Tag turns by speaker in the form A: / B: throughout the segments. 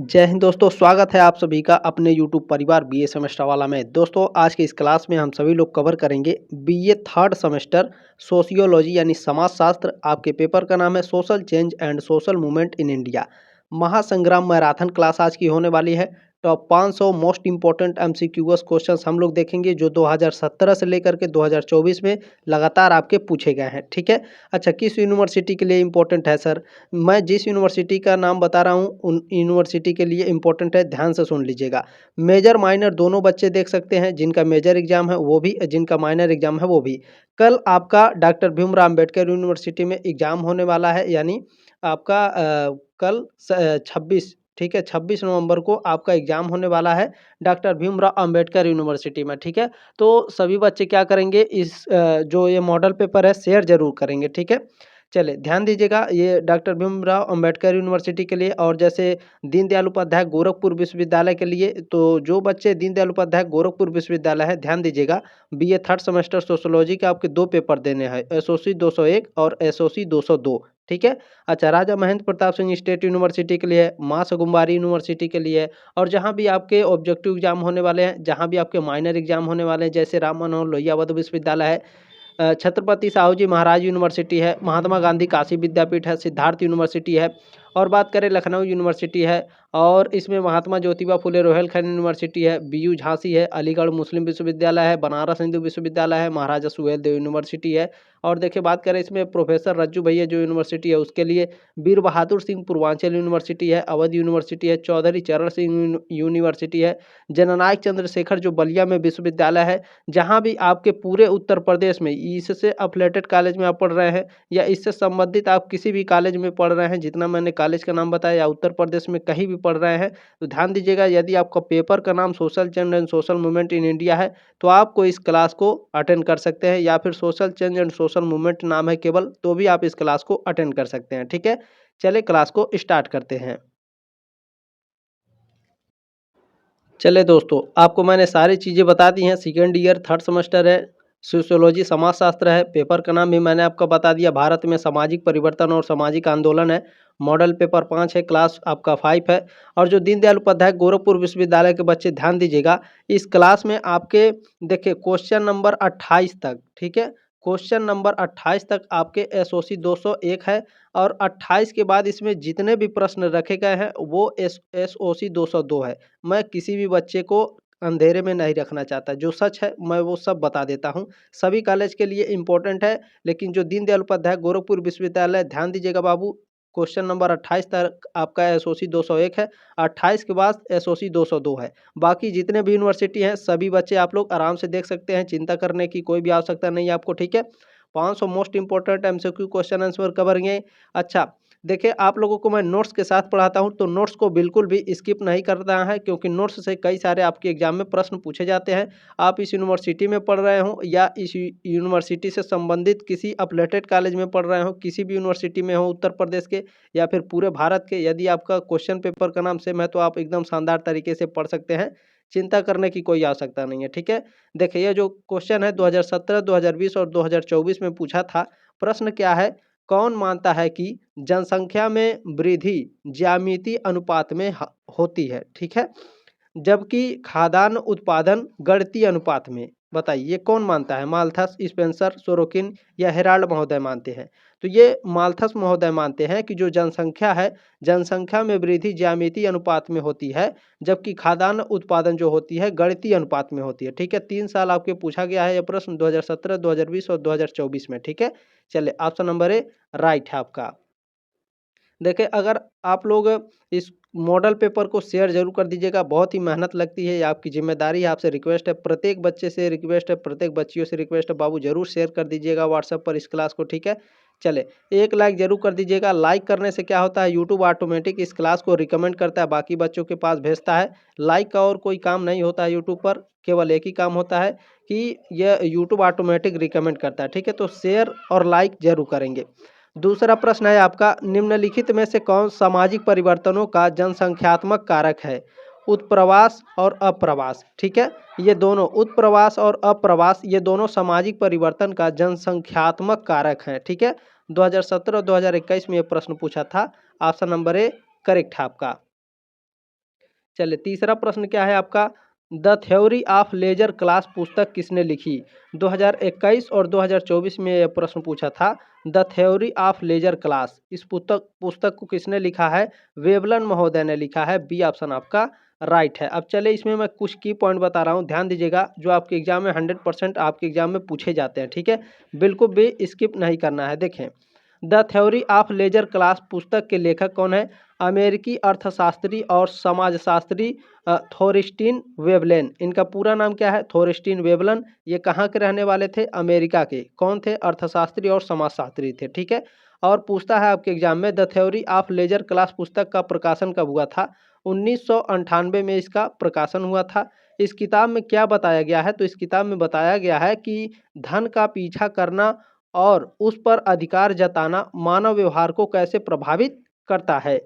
A: जय हिंद दोस्तों, स्वागत है आप सभी का अपने YouTube परिवार बीए सेमेस्टर वाला में। दोस्तों आज के इस क्लास में हम सभी लोग कवर करेंगे बीए थर्ड सेमेस्टर सोशियोलॉजी यानी समाजशास्त्र। आपके पेपर का नाम है social change and social movement in India. महासंग्राम मैराथन क्लास आज की होने वाली है। Top 500 most important MCQs questions हम लोग देखेंगे जो 2017 से लेकर के 2024 में लगातार आपके पूछे गए हैं। ठीक है। अच्छा, किस यूनिवर्सिटी के लिए इंपॉर्टेंट है सर? मैं जिस यूनिवर्सिटी का नाम बता रहा हूँ उन यूनिवर्सिटी के लिए इम्पोर्टेंट है, ध्यान से सुन लीजिएगा। मेजर माइनर दोनों बच्चे देख सकते हैं, जिनका मेजर एग्जाम है वो भी, जिनका माइनर एग्जाम है वो भी। कल आपका डॉक्टर भीमराव अम्बेडकर यूनिवर्सिटी में एग्जाम होने वाला है, यानी आपका कल 26, ठीक है, 26 नवंबर को आपका एग्जाम होने वाला है डॉक्टर भीमराव अम्बेडकर यूनिवर्सिटी में। ठीक है, तो सभी बच्चे क्या करेंगे, इस जो ये मॉडल पेपर है शेयर जरूर करेंगे। ठीक है, चलिए ध्यान दीजिएगा, ये डॉक्टर भीमराव अंबेडकर यूनिवर्सिटी के लिए। और जैसे दीनदयाल उपाध्याय गोरखपुर विश्वविद्यालय के लिए, तो जो बच्चे दीनदयाल उपाध्याय गोरखपुर विश्वविद्यालय है, ध्यान दीजिएगा, बीए थर्ड सेमेस्टर सोशियोलॉजी के आपके 2 पेपर देने हैं, एसओसी 201 और एसओसी 202। ठीक है। अच्छा, राजा महेंद्र प्रताप सिंह स्टेट यूनिवर्सिटी के लिए, माँ सुकुमारी यूनिवर्सिटी के लिए। और जहाँ भी आपके ऑब्जेक्टिव एग्जाम होने वाले हैं, जहाँ भी आपके माइनर एग्जाम होने वाले हैं, जैसे राम मनोहर लोहिया अवध विश्वविद्यालय है, छत्रपति साहू जी महाराज यूनिवर्सिटी है, महात्मा गांधी काशी विद्यापीठ है, सिद्धार्थ यूनिवर्सिटी है, और बात करें लखनऊ यूनिवर्सिटी है, और इसमें महात्मा ज्योतिबा फुले रोहिलखंड यूनिवर्सिटी है, बीयू झांसी है, अलीगढ़ मुस्लिम विश्वविद्यालय है, बनारस हिंदू विश्वविद्यालय है, महाराजा सुहेलदेव यूनिवर्सिटी है। और देखिए बात करें इसमें प्रोफेसर रज्जू भैया जो यूनिवर्सिटी है उसके लिए, वीर बहादुर सिंह पूर्वांचल यूनिवर्सिटी है, अवध यूनिवर्सिटी है, चौधरी चरण सिंह यूनिवर्सिटी है, जननायक चंद्रशेखर जो बलिया में विश्वविद्यालय है। जहाँ भी आपके पूरे उत्तर प्रदेश में इससे अफिलिएटेड कॉलेज में आप पढ़ रहे हैं या इससे संबंधित आप किसी भी कॉलेज में पढ़ रहे हैं, जितना मैंने कॉलेज का नाम बताया, या उत्तर प्रदेश में कहीं भी पढ़ रहे हैं, तो ध्यान दीजिएगा, यदि आपका पेपर का नाम social change and social movement in India है तो आपको इस क्लास को अटेंड कर सकते हैं, या फिर social change and social movement नाम है केवल, तो भी आप इस क्लास को अटेंड कर सकते हैं। ठीक है, चलिए क्लास को स्टार्ट करते हैं। चले दोस्तों, आपको मैंने सारी चीज़ें बता दी हैं। सेकेंड ईयर थर्ड सेमेस्टर है, सोशियोलॉजी समाजशास्त्र है, पेपर का नाम भी मैंने आपको बता दिया, भारत में सामाजिक परिवर्तन और सामाजिक आंदोलन है। मॉडल पेपर 5 है, क्लास आपका 5 है। और जो दीनदयाल उपाध्याय गोरखपुर विश्वविद्यालय के बच्चे ध्यान दीजिएगा, इस क्लास में आपके देखिए क्वेश्चन नंबर 28 तक, ठीक है, क्वेश्चन नंबर 28 तक आपके एसओसी 201 है। और 28 के बाद इसमें जितने भी प्रश्न रखे गए हैं वो एसओसी 202 है। मैं किसी भी बच्चे को अंधेरे में नहीं रखना चाहता, जो सच है मैं वो सब बता देता हूँ। सभी कॉलेज के लिए इम्पोर्टेंट है, लेकिन जो दीनदयाल उपाध्याय गोरखपुर विश्वविद्यालय, ध्यान दीजिएगा बाबू, क्वेश्चन नंबर 28 तक आपका एसओसी 201 है, 28 के बाद एसओसी 202 है। बाकी जितने भी यूनिवर्सिटी हैं सभी बच्चे आप लोग आराम से देख सकते हैं, चिंता करने की कोई भी आवश्यकता नहीं है आपको। ठीक है, 500 most important MCQ question answer करेंगे। अच्छा, देखिए आप लोगों को मैं नोट्स के साथ पढ़ाता हूं, तो नोट्स को बिल्कुल भी स्किप नहीं करना है, क्योंकि नोट्स से कई सारे आपके एग्जाम में प्रश्न पूछे जाते हैं। आप इस यूनिवर्सिटी में पढ़ रहे हो या इस यूनिवर्सिटी से संबंधित किसी अपलेटेड कॉलेज में पढ़ रहे हो, किसी भी यूनिवर्सिटी में हो उत्तर प्रदेश के या फिर पूरे भारत के, यदि आपका क्वेश्चन पेपर का नाम सेम है तो आप एकदम शानदार तरीके से पढ़ सकते हैं, चिंता करने की कोई आवश्यकता नहीं है। ठीक है, देखिए ये जो क्वेश्चन है 2017, 2020 और 2024 में पूछा था। प्रश्न क्या है, कौन मानता है कि जनसंख्या में वृद्धि ज्यामितीय अनुपात में होती है? ठीक है, जबकि खाद्यान्न उत्पादन गणितीय अनुपात में। बताइए ये कौन मानता है? माल्थस, स्पेंसर, सोरोकिन या हेराल्ड महोदय मानते हैं? तो ये माल्थस महोदय मानते हैं कि जो जनसंख्या है, जनसंख्या में वृद्धि ज्यामितीय अनुपात में होती है, जबकि खाद्यान्न उत्पादन जो होती है गणितीय अनुपात में होती है। ठीक है, 3 साल आपके पूछा गया है ये प्रश्न, 2017, 2020 और 2024 में। ठीक है, चलिए ऑप्शन नंबर ए राइट है आपका। देखिए अगर आप लोग इस मॉडल पेपर को शेयर जरूर कर दीजिएगा, बहुत ही मेहनत लगती है, ये आपकी जिम्मेदारी है, आपसे रिक्वेस्ट है, प्रत्येक बच्चे से रिक्वेस्ट है, प्रत्येक बच्चियों से रिक्वेस्ट है, बाबू जरूर शेयर कर दीजिएगा व्हाट्सएप पर इस क्लास को। ठीक है, चले एक लाइक जरूर कर दीजिएगा। लाइक करने से क्या होता है, यूट्यूब ऑटोमेटिक इस क्लास को रिकमेंड करता है, बाकी बच्चों के पास भेजता है। लाइक का और कोई काम नहीं होता है यूट्यूब पर, केवल एक ही काम होता है कि यह यूट्यूब ऑटोमेटिक रिकमेंड करता है। ठीक है, तो शेयर और लाइक जरूर करेंगे। दूसरा प्रश्न है आपका, निम्नलिखित में से कौन सामाजिक परिवर्तनों का जनसंख्यात्मक कारक है? उत्प्रवास और अप्रवास। ठीक है, ये दोनों उत्प्रवास और अप्रवास ये दोनों सामाजिक परिवर्तन का जनसंख्यात्मक कारक हैं। ठीक है, 2017 और 2021 में ये प्रश्न पूछा था। ऑप्शन नंबर ए करेक्ट है आपका। चलिए तीसरा प्रश्न क्या है आपका, the theory of leisure class पुस्तक किसने लिखी? 2021 और 2024 में यह प्रश्न पूछा था। The theory of leisure class, इस पुस्तक पुस्तक को किसने लिखा है? वेवलन महोदय ने लिखा है। बी ऑप्शन आपका राइट है। अब चले इसमें मैं कुछ की पॉइंट बता रहा हूँ, ध्यान दीजिएगा, जो आपके एग्जाम में 100% आपके एग्जाम में पूछे जाते हैं, ठीक है, बिल्कुल भी स्किप नहीं करना है। देखें, the theory of leisure class पुस्तक के लेखक कौन है? अमेरिकी अर्थशास्त्री और समाजशास्त्री थोरिस्टीन वेवलेन। इनका पूरा नाम क्या है? थोरिस्टीन वेवलन। ये कहाँ के रहने वाले थे? अमेरिका के। कौन थे? अर्थशास्त्री और समाजशास्त्री थे, ठीक है। और पूछता है आपके एग्जाम में, the theory of leisure class पुस्तक का प्रकाशन कब हुआ था? 1998 में इसका प्रकाशन हुआ था। इस किताब में क्या बताया गया है? तो इस किताब में बताया गया है कि धन का पीछा करना और उस पर अधिकार जताना मानव व्यवहार को कैसे प्रभावित करता है।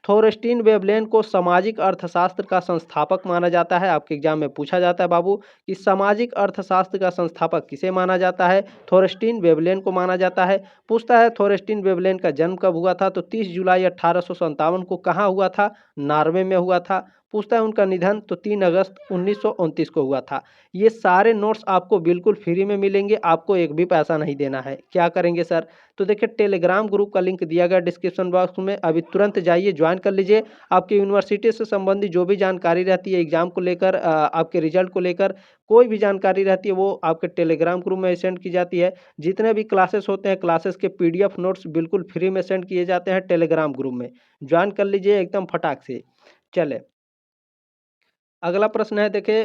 A: थोरस्टीन वेवलेन को सामाजिक अर्थशास्त्र का संस्थापक माना जाता है। आपके एग्जाम में पूछा जाता है बाबू कि सामाजिक अर्थशास्त्र का संस्थापक किसे माना जाता है? थोरस्टीन वेवलेन को माना जाता है। पूछता है थोरस्टीन वेवलेन का जन्म कब हुआ था? तो 30 जुलाई 1857 को कहाँ हुआ था? नॉर्वे में हुआ था। पूछता है उनका निधन, तो 3 अगस्त 1929 को हुआ था। ये सारे नोट्स आपको बिल्कुल फ्री में मिलेंगे, आपको एक भी पैसा नहीं देना है। क्या करेंगे सर? तो देखिए, टेलीग्राम ग्रुप का लिंक दिया गया डिस्क्रिप्शन बॉक्स में, अभी तुरंत जाइए ज्वाइन कर लीजिए। आपकी यूनिवर्सिटी से संबंधित जो भी जानकारी रहती है एग्जाम को लेकर, आपके रिजल्ट को लेकर कोई भी जानकारी रहती है, वो आपके टेलीग्राम ग्रुप में सेंड की जाती है। जितने भी क्लासेस होते हैं, क्लासेस के पीडीएफ नोट्स बिल्कुल फ्री में सेंड किए जाते हैं टेलीग्राम ग्रुप में। ज्वाइन कर लीजिए एकदम फटाक से। चले अगला प्रश्न है, देखिए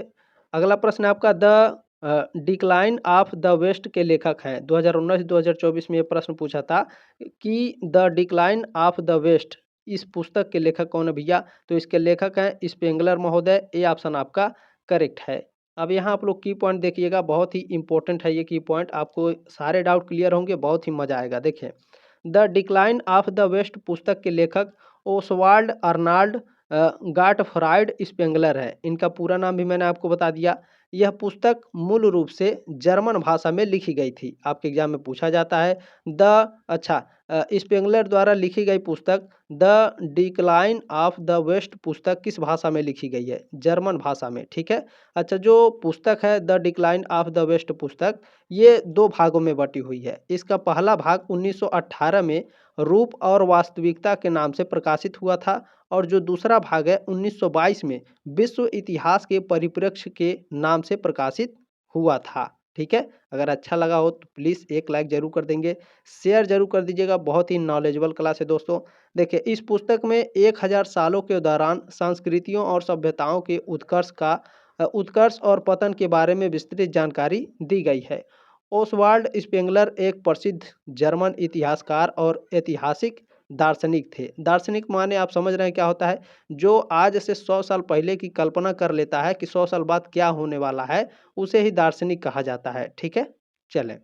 A: अगला प्रश्न है आपका, the decline of the West के लेखक हैं। 2019-2024 में ये प्रश्न पूछा था कि the decline of the West, इस पुस्तक के लेखक कौन है भैया? तो इसके लेखक हैं स्पेंगलर महोदय। ए ऑप्शन आपका करेक्ट है। अब यहाँ आप लोग की पॉइंट देखिएगा, बहुत ही इंपॉर्टेंट है ये की पॉइंट, आपको सारे डाउट क्लियर होंगे, बहुत ही मजा आएगा। देखिए, the decline of the West पुस्तक के लेखक ओसवाल्ड अर्नाल्ड गाटफ्राइड स्पेंगलर है। इनका पूरा नाम भी मैंने आपको बता दिया। यह पुस्तक मूल रूप से जर्मन भाषा में लिखी गई थी। आपके एग्जाम में पूछा जाता है स्पेंगलर द्वारा लिखी गई पुस्तक the decline of the West पुस्तक किस भाषा में लिखी गई है? जर्मन भाषा में, ठीक है। अच्छा, जो पुस्तक है the decline of the West पुस्तक, ये 2 भागों में बटी हुई है। इसका पहला भाग 1918 में रूप और वास्तविकता के नाम से प्रकाशित हुआ था, और जो दूसरा भाग है 1922 में विश्व इतिहास के परिप्रेक्ष्य के नाम से प्रकाशित हुआ था, ठीक है। अगर अच्छा लगा हो तो प्लीज़ एक लाइक जरूर कर देंगे, शेयर जरूर कर दीजिएगा। बहुत ही नॉलेजेबल क्लास है दोस्तों। देखिए, इस पुस्तक में 1000 सालों के दौरान संस्कृतियों और सभ्यताओं के उत्कर्ष और पतन के बारे में विस्तृत जानकारी दी गई है। ओसवाल्ड स्पेंगलर एक प्रसिद्ध जर्मन इतिहासकार और ऐतिहासिक दार्शनिक थे। दार्शनिक माने आप समझ रहे हैं क्या होता है? जो आज से 100 साल पहले की कल्पना कर लेता है कि 100 साल बाद क्या होने वाला है, उसे ही दार्शनिक कहा जाता है, ठीक है। चलें,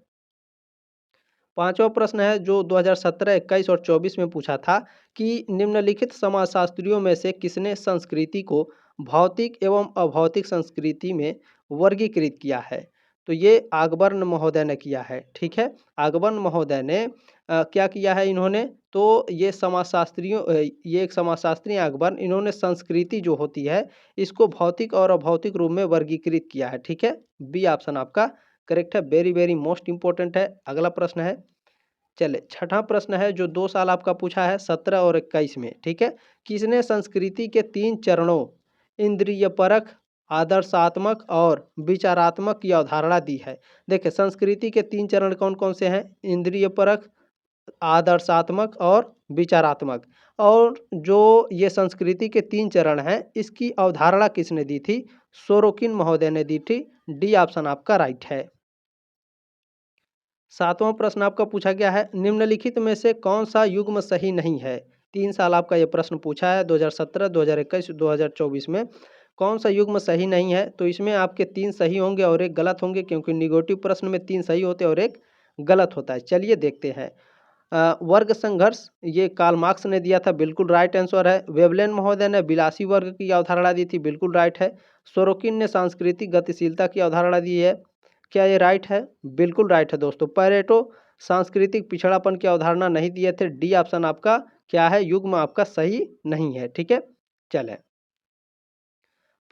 A: पांचवा प्रश्न है जो 2017, 21 और 24 में पूछा था कि निम्नलिखित समाजशास्त्रियों में से किसने संस्कृति को भौतिक एवं अभौतिक संस्कृति में वर्गीकृत किया है? तो ये आगबर्न महोदय ने किया है, ठीक है। आगबर्न महोदय ने क्या किया है इन्होंने? तो ये एक समाजशास्त्री आगबर्न, इन्होंने संस्कृति जो होती है इसको भौतिक और अभौतिक रूप में वर्गीकृत किया है, ठीक है। बी ऑप्शन आपका करेक्ट है। वेरी वेरी मोस्ट इंपॉर्टेंट है। अगला प्रश्न है, चले छठा प्रश्न है जो 2 साल आपका पूछा है 17 और 21 में, ठीक है। किसने संस्कृति के 3 चरणों इंद्रिय परख, आदर्शात्मक और विचारात्मक की अवधारणा दी है? देखिए, संस्कृति के 3 चरण कौन कौन से हैं? इंद्रिय परख, आदर्शात्मक और विचारात्मक। और जो ये संस्कृति के 3 चरण हैं, इसकी अवधारणा किसने दी थी? सोरोकिन महोदय ने दी थी। डी ऑप्शन आपका राइट है। 7वां प्रश्न आपका पूछा गया है, निम्नलिखित में से कौन सा युग्म सही नहीं है? 3 साल आपका ये प्रश्न पूछा है 2017, 2021, 2024 में। कौन सा युग्म सही नहीं है? तो इसमें आपके 3 सही होंगे और 1 गलत होंगे, क्योंकि निगेटिव प्रश्न में 3 सही होते हैं और 1 गलत होता है। चलिए देखते हैं। वर्ग संघर्ष, ये कार्ल मार्क्स ने दिया था, बिल्कुल राइट आंसर है। वेवलेन महोदय ने विलासी वर्ग की अवधारणा दी थी, बिल्कुल राइट है। सोरोकिन ने सांस्कृतिक गतिशीलता की अवधारणा दी है, क्या ये राइट है? बिल्कुल राइट है दोस्तों। पैरेटो सांस्कृतिक पिछड़ापन की अवधारणा नहीं दिए थे। डी ऑप्शन आपका क्या है? युग्म आपका सही नहीं है, ठीक है। चलें,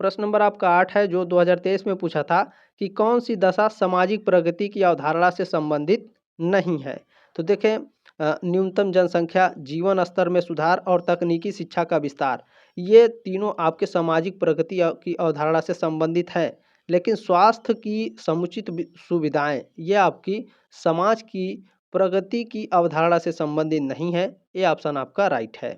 A: प्रश्न नंबर आपका 8 है जो 2023 में पूछा था कि कौन सी दशा सामाजिक प्रगति की अवधारणा से संबंधित नहीं है। तो देखें न्यूनतम जनसंख्या, जीवन स्तर में सुधार और तकनीकी शिक्षा का विस्तार, ये तीनों आपके सामाजिक प्रगति की अवधारणा से संबंधित है। लेकिन स्वास्थ्य की समुचित सुविधाएं ये आपकी समाज की प्रगति की अवधारणा से संबंधित नहीं है। ये ऑप्शन आपका राइट है।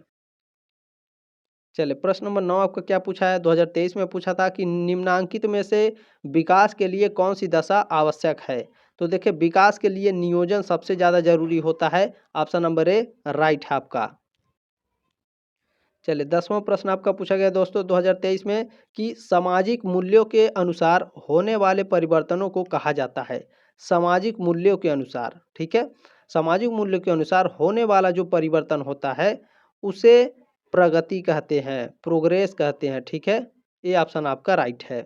A: चलिए प्रश्न नंबर 9 आपका क्या पूछा है। 2023 में पूछा था कि निम्नांकित में से विकास के लिए कौन सी दशा आवश्यक है। तो देखिए विकास के लिए नियोजन सबसे ज़्यादा जरूरी होता है। ऑप्शन नंबर ए राइट है आपका। चलिए 10वां प्रश्न आपका पूछा गया दोस्तों 2023 में कि सामाजिक मूल्यों के अनुसार होने वाले परिवर्तनों को कहा जाता है। सामाजिक मूल्यों के अनुसार, ठीक है, सामाजिक मूल्यों के अनुसार होने वाला जो परिवर्तन होता है उसे प्रगति कहते हैं, प्रोग्रेस कहते हैं, ठीक है। ये ऑप्शन आपका राइट है।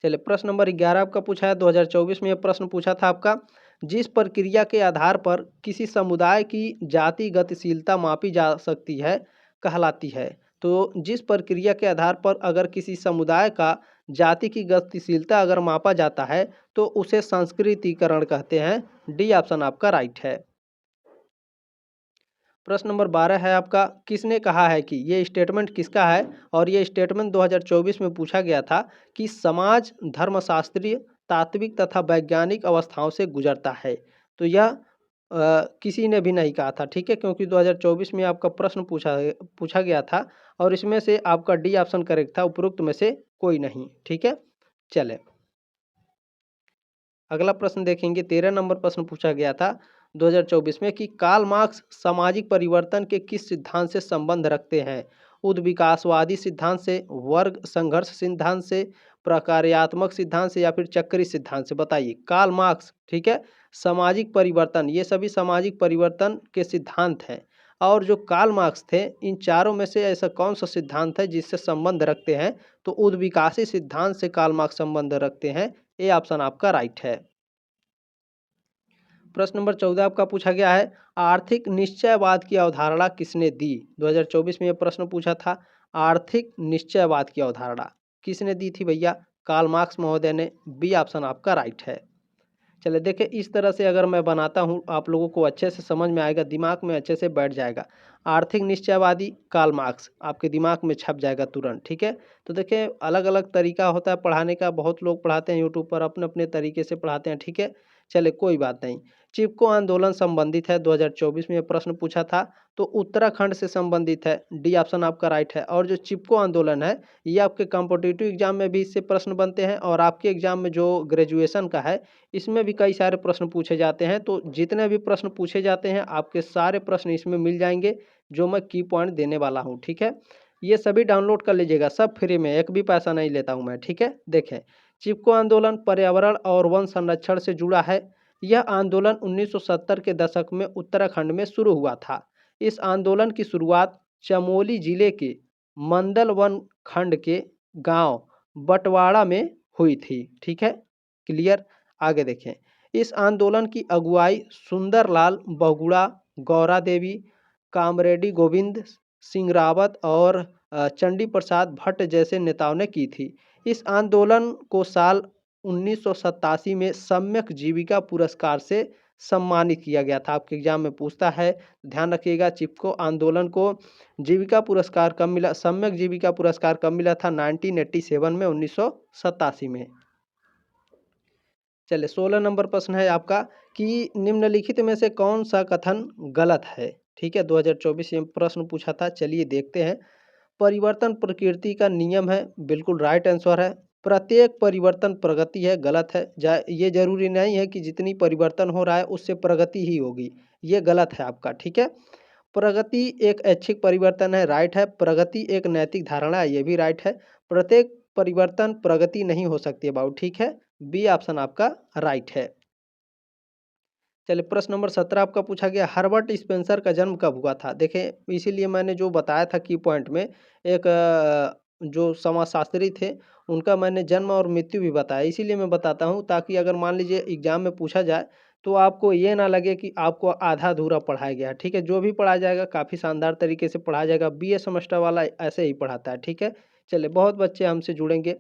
A: चलिए प्रश्न नंबर 11 आपका पूछा है 2024 में यह प्रश्न पूछा था आपका, जिस प्रक्रिया के आधार पर किसी समुदाय की जाति गतिशीलता मापी जा सकती है कहलाती है। तो जिस प्रक्रिया के आधार पर अगर किसी समुदाय का जाति की गतिशीलता अगर मापा जाता है तो उसे संस्कृतिकरण कहते हैं। डी ऑप्शन आपका राइट है। प्रश्न नंबर 12 है आपका, किसने कहा है कि ये स्टेटमेंट किसका है। और ये स्टेटमेंट 2024 में पूछा गया था कि समाज धर्मशास्त्रीय, तात्विक तथा वैज्ञानिक अवस्थाओं से गुजरता है। तो यह किसी ने भी नहीं कहा था, ठीक है, क्योंकि 2024 में आपका प्रश्न पूछा गया था और इसमें से आपका डी ऑप्शन करेक्ट था, उपरोक्त में से कोई नहीं, ठीक है। चले अगला प्रश्न देखेंगे। 13 नंबर प्रश्न पूछा गया था 2024 में कि कार्ल मार्क्स सामाजिक परिवर्तन के किस सिद्धांत से संबंध रखते हैं। उद्विकासवादी सिद्धांत से, वर्ग संघर्ष सिद्धांत से, प्रकार्यात्मक सिद्धांत से या फिर चक्री सिद्धांत से। बताइए कार्ल मार्क्स, ठीक है, सामाजिक परिवर्तन, ये सभी सामाजिक परिवर्तन के सिद्धांत हैं। और जो कार्ल मार्क्स थे इन चारों में से ऐसा कौन सा सिद्धांत है जिससे संबंध रखते हैं। तो उद्विकासी सिद्धांत से कार्ल मार्क्स संबंध रखते हैं। ये ऑप्शन आपका राइट है। प्रश्न नंबर 14 आपका पूछा गया है, आर्थिक निश्चयवाद की अवधारणा किसने दी। 2024 में यह प्रश्न पूछा था, आर्थिक निश्चयवाद की अवधारणा किसने दी थी भैया। कार्ल मार्क्स महोदय ने। बी ऑप्शन आपका राइट है। चलिए देखिए इस तरह से अगर मैं बनाता हूँ आप लोगों को अच्छे से समझ में आएगा, दिमाग में अच्छे से बैठ जाएगा। आर्थिक निश्चयवादी कार्ल मार्क्स आपके दिमाग में छप जाएगा तुरंत, ठीक है। तो देखिए अलग अलग तरीका होता है पढ़ाने का, बहुत लोग पढ़ाते हैं यूट्यूब पर अपने अपने तरीके से पढ़ाते हैं, ठीक है। चलिए कोई बात नहीं। चिपको आंदोलन संबंधित है, 2024 में यह प्रश्न पूछा था, तो उत्तराखंड से संबंधित है। डी ऑप्शन आपका राइट है। और जो चिपको आंदोलन है ये आपके कॉम्पिटिटिव एग्जाम में भी इससे प्रश्न बनते हैं और आपके एग्जाम में जो ग्रेजुएशन का है इसमें भी कई सारे प्रश्न पूछे जाते हैं। तो जितने भी प्रश्न पूछे जाते हैं आपके सारे प्रश्न इसमें मिल जाएंगे जो मैं की पॉइंट देने वाला हूँ, ठीक है। ये सभी डाउनलोड कर लीजिएगा, सब फ्री में, एक भी पैसा नहीं लेता हूँ मैं, ठीक है। देखें चिपको आंदोलन पर्यावरण और वन संरक्षण से जुड़ा है। यह आंदोलन 1970 के दशक में उत्तराखंड में शुरू हुआ था। इस आंदोलन की शुरुआत चमोली जिले के मंदल वन खंड के गांव बटवाड़ा में हुई थी, ठीक है। क्लियर। आगे देखें इस आंदोलन की अगुवाई सुंदरलाल बहुगुणा, गौरा देवी, कामरेडी गोविंद सिंह रावत और चंडी प्रसाद भट्ट जैसे नेताओं ने की थी। इस आंदोलन को साल 1987 में सम्यक जीविका पुरस्कार से सम्मानित किया गया था। आपके एग्जाम में पूछता है, ध्यान रखिएगा। चिपको आंदोलन को जीविका पुरस्कार कब मिला, सम्यक जीविका पुरस्कार कब मिला था। 1987 में, 1987 में। चलिए 16 नंबर प्रश्न है आपका कि निम्नलिखित में से कौन सा कथन गलत है, ठीक है। 2024 में प्रश्न पूछा था, चलिए देखते हैं। परिवर्तन प्रकृति का नियम है, बिल्कुल राइट आंसर है। प्रत्येक परिवर्तन प्रगति है, गलत है। ये जरूरी नहीं है कि जितनी परिवर्तन हो रहा है उससे प्रगति ही होगी, ये गलत है आपका, ठीक है। प्रगति एक ऐच्छिक परिवर्तन है, राइट है। प्रगति एक नैतिक धारणा है, ये भी राइट है। प्रत्येक परिवर्तन प्रगति नहीं हो सकती है बाबू, ठीक है। बी ऑप्शन आपका राइट है। चलिए प्रश्न नंबर 17 आपका पूछा गया, हर्बर्ट स्पेंसर का जन्म कब हुआ था। देखें इसीलिए मैंने जो बताया था की पॉइंट में, एक जो समाजशास्त्री थे उनका मैंने जन्म और मृत्यु भी बताया। इसीलिए मैं बताता हूँ ताकि अगर मान लीजिए एग्जाम में पूछा जाए तो आपको ये ना लगे कि आपको आधा अधूरा पढ़ाया गया, ठीक है। जो भी पढ़ाया जाएगा काफ़ी शानदार तरीके से पढ़ाया जाएगा। बीए सेमेस्टर वाला ऐसे ही पढ़ाता है, ठीक है। चलिए, बहुत बच्चे हमसे जुड़ेंगे।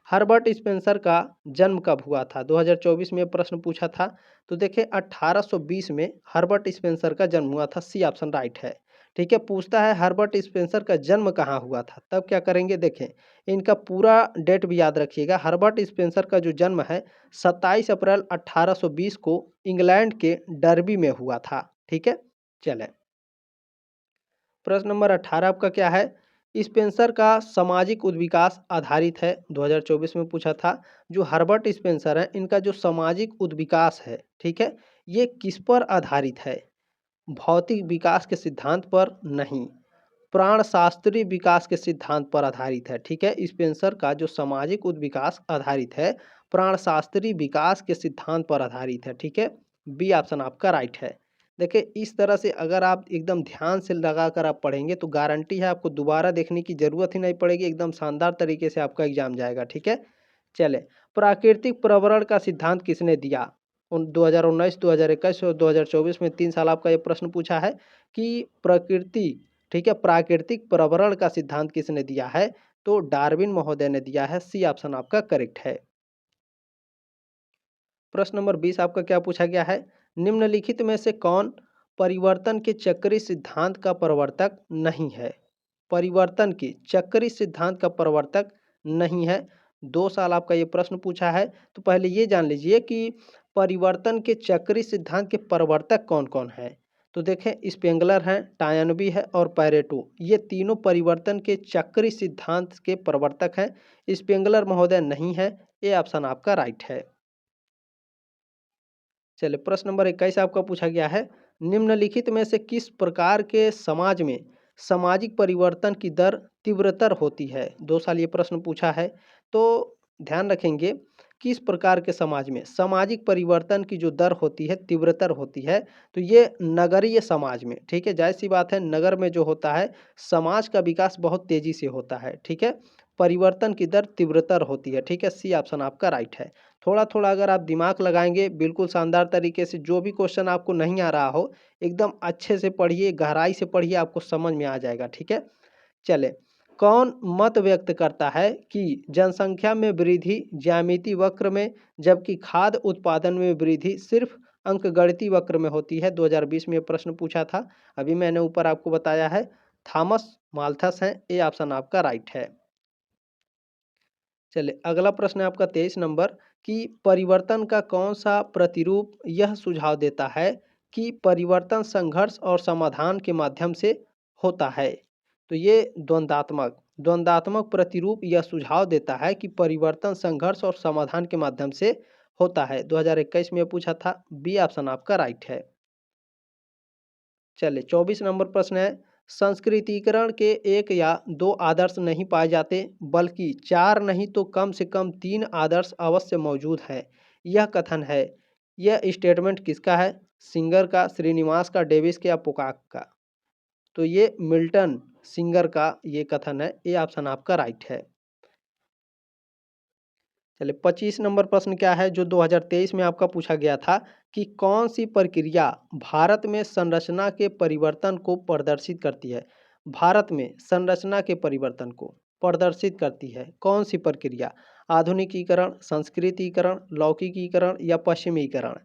A: हर्बर्ट स्पेंसर का जन्म कब हुआ था? 2024 में प्रश्न पूछा था। तो देखिए 1820 में हर्बर्ट स्पेंसर का जन्म हुआ था। सी ऑप्शन राइट है। ठीक है, पूछता है हर्बर्ट स्पेंसर का जन्म कहाँ हुआ था, तब क्या करेंगे देखें, इनका पूरा डेट भी याद रखिएगा। हर्बर्ट स्पेंसर का जो जन्म है 27 अप्रैल 1820 को इंग्लैंड के डर्बी में हुआ था। ठीक है, चलें। प्रश्न नंबर 18 आपका क्या है? स्पेंसर का सामाजिक उद्विकास आधारित है, 2024 में पूछा था। जो हर्बर्ट स्पेंसर है इनका जो सामाजिक उद्विकास है, ठीक है, ये किस पर आधारित है? भौतिक विकास के सिद्धांत पर नहीं, प्राणशास्त्रीय विकास के सिद्धांत पर आधारित है। ठीक है, स्पेंसर का जो सामाजिक उद्विकास आधारित है प्राणशास्त्रीय विकास के सिद्धांत पर आधारित है। ठीक है, बी ऑप्शन आपका राइट है। देखिए, इस तरह से अगर आप एकदम ध्यान से लगाकर आप पढ़ेंगे तो गारंटी है आपको दोबारा देखने की जरूरत ही नहीं पड़ेगी, एकदम शानदार तरीके से आपका एग्जाम जाएगा। ठीक है, चले। प्राकृतिक पर्यावरण का सिद्धांत किसने दिया? 2019, 2021 और 2024 में 3 साल आपका ये प्रश्न पूछा है कि प्रकृति, ठीक है, प्राकृतिक पर्यावरण का सिद्धांत किसने दिया है? तो डार्विन महोदय ने दिया है। सी ऑप्शन आपका करेक्ट है। प्रश्न नंबर 20 आपका क्या पूछा गया है? निम्नलिखित में से कौन परिवर्तन के चक्रीय सिद्धांत का प्रवर्तक नहीं है? परिवर्तन के चक्रीय सिद्धांत का प्रवर्तक नहीं है। 2 साल आपका ये प्रश्न पूछा है। तो पहले ये जान लीजिए कि परिवर्तन के चक्रीय सिद्धांत के प्रवर्तक कौन कौन है। तो देखें, स्पेंगलर हैं, टायनबी है और पैरेटो, ये तीनों परिवर्तन के चक्रीय सिद्धांत के प्रवर्तक हैं। स्पेंगलर महोदय नहीं है। ये ऑप्शन आपका राइट है। चलिए, प्रश्न नंबर 21 आपका पूछा गया है। निम्नलिखित में से किस प्रकार के समाज में सामाजिक परिवर्तन की दर तीव्रतर होती है? 2 साल ये प्रश्न पूछा है। तो ध्यान रखेंगे, किस प्रकार के समाज में सामाजिक परिवर्तन की जो दर होती है तीव्रतर होती है, तो ये नगरीय समाज में। ठीक है, जाहिर सी बात है, नगर में जो होता है समाज का विकास बहुत तेजी से होता है। ठीक है, परिवर्तन की दर तीव्रतर होती है। ठीक है, सी ऑप्शन आपका राइट है। थोड़ा थोड़ा अगर आप दिमाग लगाएंगे बिल्कुल शानदार तरीके से, जो भी क्वेश्चन आपको नहीं आ रहा हो एकदम अच्छे से पढ़िए, गहराई से पढ़िए, आपको समझ में आ जाएगा। ठीक है, चले। कौन मत व्यक्त करता है कि जनसंख्या में वृद्धि ज्यामिति वक्र में, जबकि खाद्य उत्पादन में वृद्धि सिर्फ अंकगणितीय वक्र में होती है? 2020 में प्रश्न पूछा था, अभी मैंने ऊपर आपको बताया है। थॉमस माल्थस हैं। ए ऑप्शन आपका राइट है। चलिए, अगला प्रश्न है आपका 23 नंबर कि परिवर्तन का कौन सा प्रतिरूप यह सुझाव देता है कि परिवर्तन संघर्ष और समाधान के माध्यम से होता है? तो ये द्वंद्वात्मक प्रतिरूप यह सुझाव देता है कि परिवर्तन संघर्ष और समाधान के माध्यम से होता है। 2021 में पूछा था। बी ऑप्शन आपका राइट है। चलिए, 24 नंबर प्रश्न है। संस्कृतिकरण के एक या दो आदर्श नहीं पाए जाते, बल्कि चार नहीं तो कम से कम 3 आदर्श अवश्य मौजूद है, यह कथन है। यह स्टेटमेंट किसका है? सिंगर का, श्रीनिवास का, डेविस के या पोकाक का? तो ये मिल्टन सिंगर का ये कथन है। ये ऑप्शन आपका राइट है। चलिए, 25 नंबर प्रश्न क्या है जो 2023 में आपका पूछा गया था कि कौन सी प्रक्रिया भारत में संरचना के परिवर्तन को प्रदर्शित करती है? भारत में संरचना के परिवर्तन को प्रदर्शित करती है कौन सी प्रक्रिया? आधुनिकीकरण, संस्कृतिकरण, लौकिकीकरण या पश्चिमीकरण?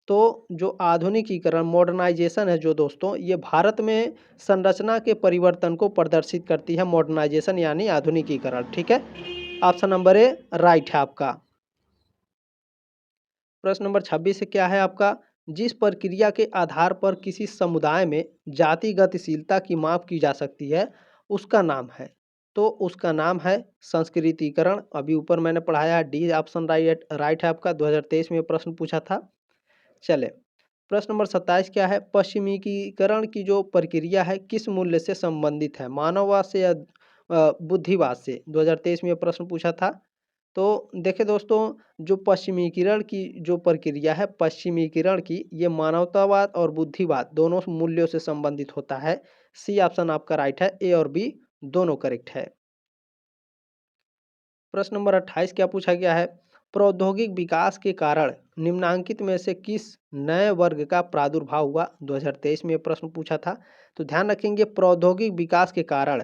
A: तो जो आधुनिकीकरण, मॉडर्नाइजेशन है जो दोस्तों, ये भारत में संरचना के परिवर्तन को प्रदर्शित करती है, मॉडर्नाइजेशन यानी आधुनिकीकरण। ठीक है, ऑप्शन नंबर ए राइट है आपका। प्रश्न नंबर 26 से क्या है आपका? जिस प्रक्रिया के आधार पर किसी समुदाय में जाति गतिशीलता की माप की जा सकती है उसका नाम है। तो उसका नाम है संस्कृतिकरण। अभी ऊपर मैंने पढ़ाया है। डी ऑप्शन राइट है आपका। 2023 में प्रश्न पूछा था। चले, प्रश्न नंबर 27 क्या है? पश्चिमीकरण की जो प्रक्रिया है किस मूल्य से संबंधित है? मानववाद से या बुद्धिवाद से? 2023 में ये प्रश्न पूछा था। तो देखिए दोस्तों, जो पश्चिमीकरण की जो प्रक्रिया है, पश्चिमीकरण की, ये मानवतावाद और बुद्धिवाद दोनों मूल्यों से संबंधित होता है। सी ऑप्शन आपका राइट है। ए और बी दोनों करेक्ट है। प्रश्न नंबर 28 क्या पूछा गया है? प्रौद्योगिक विकास के कारण निम्नांकित में से किस नए वर्ग का प्रादुर्भाव हुआ? 2023 में प्रश्न पूछा था। तो ध्यान रखेंगे, प्रौद्योगिक विकास के कारण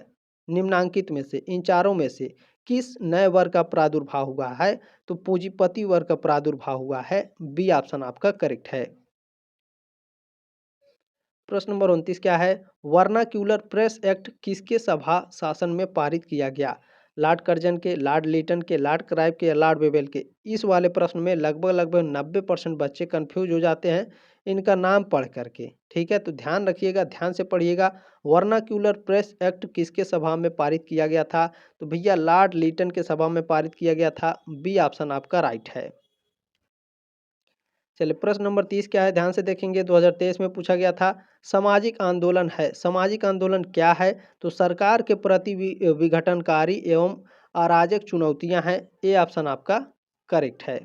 A: निम्नांकित में से, इन चारों में से किस नए वर्ग का प्रादुर्भाव हुआ है? तो पूंजीपति वर्ग का प्रादुर्भाव हुआ है। बी ऑप्शन आपका करेक्ट है। प्रश्न नंबर 29 क्या है? वर्नाक्यूलर प्रेस एक्ट किसके सभा शासन में पारित किया गया? लॉर्ड कर्जन के, लॉर्ड लिटन के, लॉर्ड क्राइव के या लॉर्ड वेबल के? इस वाले प्रश्न में लगभग लगभग 90% बच्चे कंफ्यूज हो जाते हैं इनका नाम पढ़ करके। ठीक है, तो ध्यान रखिएगा, ध्यान से पढ़िएगा। वर्नाक्यूलर प्रेस एक्ट किसके सभा में पारित किया गया था? तो भैया लॉर्ड लिटन के सभा में पारित किया गया था। बी ऑप्शन आपका राइट है। चलिए प्रश्न नंबर 30 क्या है? ध्यान से देखेंगे। 2023 में पूछा गया था, सामाजिक आंदोलन है, सामाजिक आंदोलन क्या है? तो सरकार के प्रति विघटनकारी एवं अराजक चुनौतियां हैं। ए ऑप्शन आपका करेक्ट है।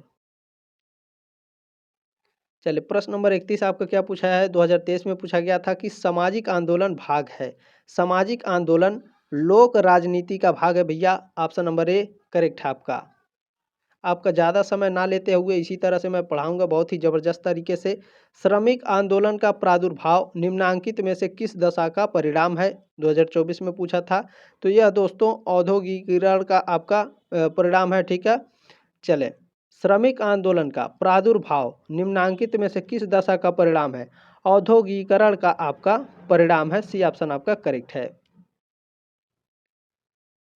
A: चलिए प्रश्न नंबर 31 आपका क्या पूछा है? 2023 में पूछा गया था कि सामाजिक आंदोलन भाग है, सामाजिक आंदोलन लोक राजनीति का भाग है भैया। ऑप्शन नंबर ए करेक्ट है आपका। आपका ज़्यादा समय ना लेते हुए इसी तरह से मैं पढ़ाऊंगा बहुत ही ज़बरदस्त तरीके से। श्रमिक आंदोलन का प्रादुर्भाव निम्नांकित में से किस दशा का परिणाम है? 2024 में पूछा था। तो यह दोस्तों औद्योगिकीकरण का आपका परिणाम है। ठीक है, चले। श्रमिक आंदोलन का प्रादुर्भाव निम्नांकित में से किस दशा का परिणाम है? औद्योगिकीकरण का आपका परिणाम है। सी ऑप्शन आपका करेक्ट है।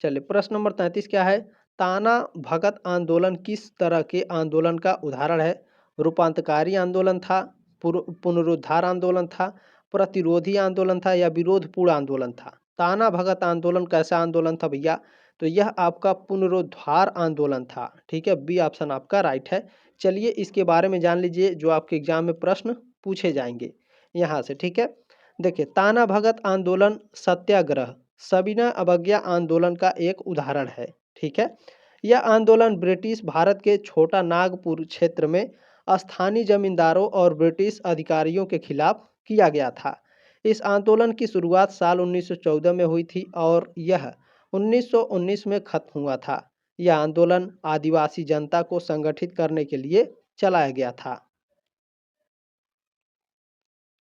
A: चलिए प्रश्न नंबर 33 क्या है? ताना भगत आंदोलन किस तरह के आंदोलन का उदाहरण है? रूपांतकारी आंदोलन था, पुनरुद्धार आंदोलन था, प्रतिरोधी आंदोलन था या विरोधपूर्ण आंदोलन था? ताना भगत आंदोलन कैसा आंदोलन था भैया? तो यह आपका पुनरुद्धार आंदोलन था। ठीक है, बी ऑप्शन आपका राइट है। चलिए इसके बारे में जान लीजिए जो आपके एग्जाम में प्रश्न पूछे जाएंगे यहाँ से। ठीक है, देखिए ताना भगत आंदोलन सत्याग्रह सविनय अवज्ञा आंदोलन का एक उदाहरण है। ठीक है, यह आंदोलन ब्रिटिश भारत के छोटा नागपुर क्षेत्र में स्थानीय जमींदारों और ब्रिटिश अधिकारियों के खिलाफ किया गया था। इस आंदोलन की शुरुआत साल 1914 में हुई थी और यह 1919 में खत्म हुआ था। यह आंदोलन आदिवासी जनता को संगठित करने के लिए चलाया गया था।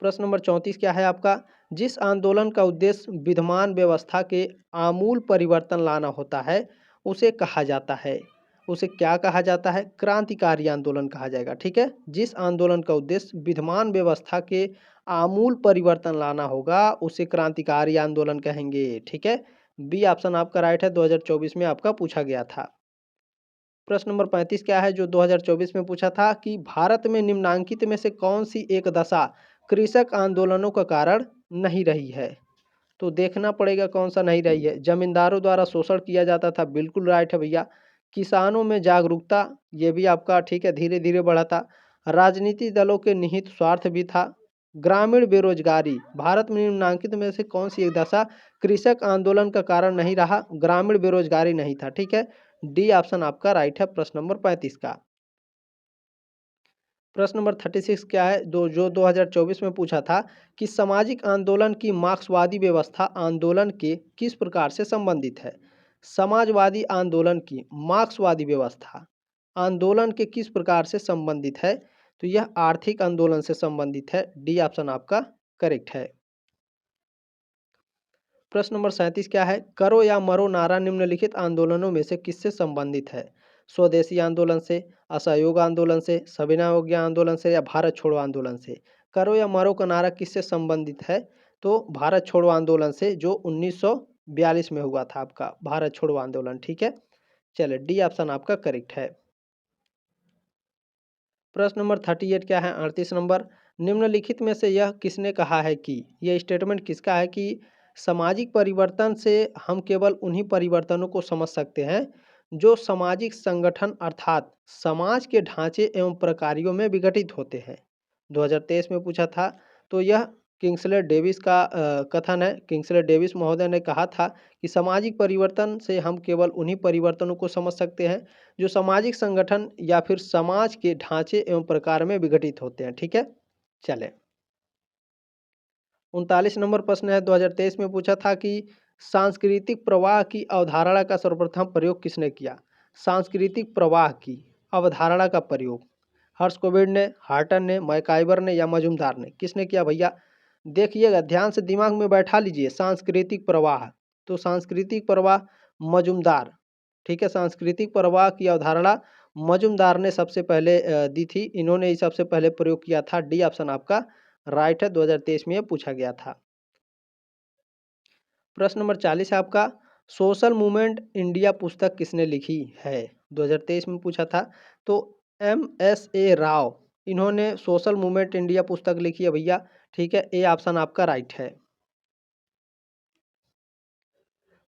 A: प्रश्न नंबर 34 क्या है आपका? जिस आंदोलन का उद्देश्य विद्यमान व्यवस्था के आमूल परिवर्तन लाना होता है उसे कहा जाता है, उसे क्या कहा जाता है? क्रांतिकारी आंदोलन कहा जाएगा। ठीक है, जिस आंदोलन का उद्देश्य विद्यमान व्यवस्था के आमूल परिवर्तन लाना होगा उसे क्रांतिकारी आंदोलन कहेंगे। ठीक है, बी ऑप्शन आपका राइट है। 2024 में आपका पूछा गया था। प्रश्न नंबर 35 क्या है? जो 2024 में पूछा था कि भारत में निम्नांकित में से कौन सी एक दशा कृषक आंदोलनों का कारण नहीं रही है? तो देखना पड़ेगा कौन सा नहीं रही है। जमींदारों द्वारा शोषण किया जाता था, बिल्कुल राइट है भैया। किसानों में जागरूकता, ये भी आपका ठीक है धीरे धीरे बढ़ा था। राजनीतिक दलों के निहित स्वार्थ भी था। ग्रामीण बेरोजगारी, भारत में निम्नांकित में से कौन सी एक दशा कृषक आंदोलन का कारण नहीं रहा? ग्रामीण बेरोजगारी नहीं था। ठीक है, डी ऑप्शन आपका राइट है प्रश्न नंबर 35 का। प्रश्न नंबर 36 क्या है? जो 2024 में पूछा था कि सामाजिक आंदोलन की मार्क्सवादी व्यवस्था आंदोलन के किस प्रकार से संबंधित है? समाजवादी आंदोलन की मार्क्सवादी व्यवस्था आंदोलन के किस प्रकार से संबंधित है? तो यह आर्थिक आंदोलन से संबंधित है। डी ऑप्शन आपका करेक्ट है। प्रश्न नंबर 37 क्या है? करो या मरो नारा निम्नलिखित आंदोलनों में से किससे संबंधित है? स्वदेशी आंदोलन से, असहयोग आंदोलन से, सविनय अवज्ञा आंदोलन से या भारत छोड़ो आंदोलन से? करो या मरो का नारा किससे संबंधित है? तो भारत छोड़ो आंदोलन से, जो 1942 में हुआ था आपका भारत छोड़ो आंदोलन। ठीक है, चलिए डी ऑप्शन आपका करेक्ट है। प्रश्न नंबर 38 क्या है? 38 नंबर, निम्नलिखित में से यह किसने कहा है कि, यह स्टेटमेंट किसका है कि सामाजिक परिवर्तन से हम केवल उन्हीं परिवर्तनों को समझ सकते हैं जो सामाजिक संगठन अर्थात समाज के ढांचे एवं प्रकारों में विघटित होते हैं। 2023 में पूछा था। तो यह किंग्सले डेविस का कथन है। किंग्सले डेविस महोदय ने कहा था कि सामाजिक परिवर्तन से हम केवल उन्हीं परिवर्तनों को समझ सकते हैं जो सामाजिक संगठन या फिर समाज के ढांचे एवं प्रकार में विघटित होते हैं। ठीक है, चले 39 नंबर प्रश्न है। 2023 में पूछा था कि सांस्कृतिक प्रवाह की अवधारणा का सर्वप्रथम प्रयोग किसने किया? सांस्कृतिक प्रवाह की अवधारणा का प्रयोग हर्ष कोविड ने, हार्टन ने, मैकाइवर ने या मजुमदार ने? किसने किया भैया? देखिएगा ध्यान से, दिमाग में बैठा लीजिए। सांस्कृतिक प्रवाह तो सांस्कृतिक प्रवाह मजुमदार, ठीक है, सांस्कृतिक प्रवाह की अवधारणा मजुमदार ने सबसे पहले दी थी। इन्होंने ही सबसे पहले प्रयोग किया था। डी ऑप्शन आपका राइट है, 2023 में ये पूछा गया था। प्रश्न नंबर 40 है आपका, सोशल मूवमेंट इंडिया पुस्तक किसने लिखी है? 2023 में पूछा था। तो MSA राव, इन्होंने सोशल मूवमेंट इंडिया पुस्तक लिखी है भैया, ठीक है, ए ऑप्शन आपका राइट है।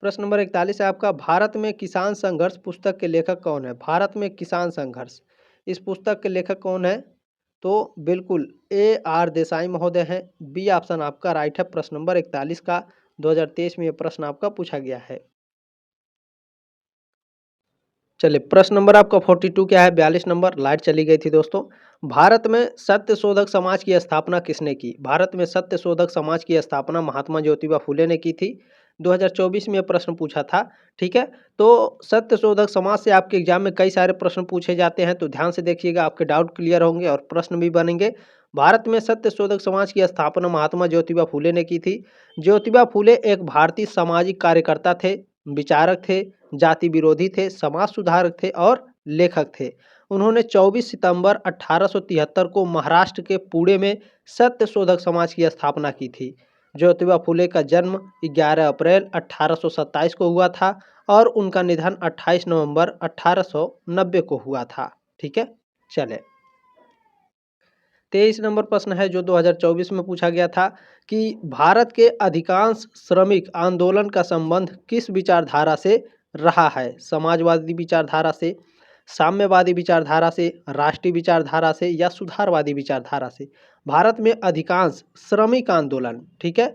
A: प्रश्न नंबर 41 है आपका, भारत में किसान संघर्ष पुस्तक के लेखक कौन है? भारत में किसान संघर्ष, इस पुस्तक के लेखक कौन है? तो बिल्कुल AR देसाई महोदय हैं। बी ऑप्शन आपका राइट है प्रश्न नंबर 41 का। 2023 में यह प्रश्न आपका पूछा गया है। चलिए प्रश्न नंबर आपका 42 क्या है? 42 नंबर, लाइट चली गई थी दोस्तों। भारत में सत्य शोधक समाज की स्थापना किसने की? भारत में सत्य शोधक समाज की स्थापना महात्मा ज्योतिबा फुले ने की थी। 2024 में यह प्रश्न पूछा था, ठीक है। तो सत्य शोधक समाज से आपके एग्जाम में कई सारे प्रश्न पूछे जाते हैं, तो ध्यान से देखिएगा, आपके डाउट क्लियर होंगे और प्रश्न भी बनेंगे। भारत में सत्य शोधक समाज की स्थापना महात्मा ज्योतिबा फुले ने की थी। ज्योतिबा फुले एक भारतीय सामाजिक कार्यकर्ता थे, विचारक थे, जाति विरोधी थे, समाज सुधारक थे और लेखक थे। उन्होंने 24 सितंबर 1873 को महाराष्ट्र के पुणे में सत्य शोधक समाज की स्थापना की थी। ज्योतिबा फुले का जन्म 11 अप्रैल 1827 को हुआ था और उनका निधन 28 नवंबर 1890 को हुआ था, ठीक है। चले 23 नंबर प्रश्न है जो 2024 में पूछा गया था कि भारत के अधिकांश श्रमिक आंदोलन का संबंध किस विचारधारा से रहा है? समाजवादी विचारधारा से, साम्यवादी विचारधारा से, राष्ट्रीय विचारधारा से या सुधारवादी विचारधारा से? भारत में अधिकांश श्रमिक आंदोलन, ठीक है,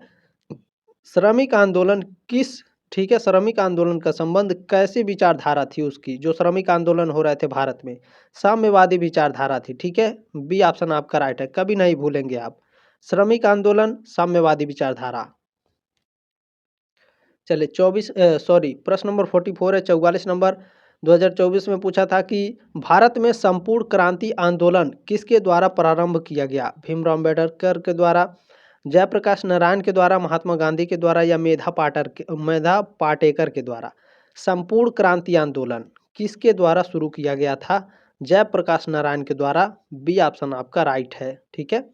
A: श्रमिक आंदोलन किस, ठीक है, श्रमिक आंदोलन का संबंध कैसी विचारधारा थी उसकी, जो श्रमिक आंदोलन हो रहे थे भारत में? साम्यवादी विचारधारा थी, ठीक है। बी ऑप्शन आपका राइट है, कभी नहीं भूलेंगे आप, श्रमिक आंदोलन, साम्यवादी विचारधारा। चलिए प्रश्न नंबर 44 है, 44 नंबर। 2024 में पूछा था कि भारत में संपूर्ण क्रांति आंदोलन किसके द्वारा प्रारंभ किया गया? भीमराव अम्बेडकर के द्वारा, जयप्रकाश नारायण के द्वारा, महात्मा गांधी के द्वारा या मेधा पाटेकर के द्वारा? संपूर्ण क्रांति आंदोलन किसके द्वारा शुरू किया गया था? जयप्रकाश नारायण के द्वारा। बी ऑप्शन आपका राइट है, ठीक है।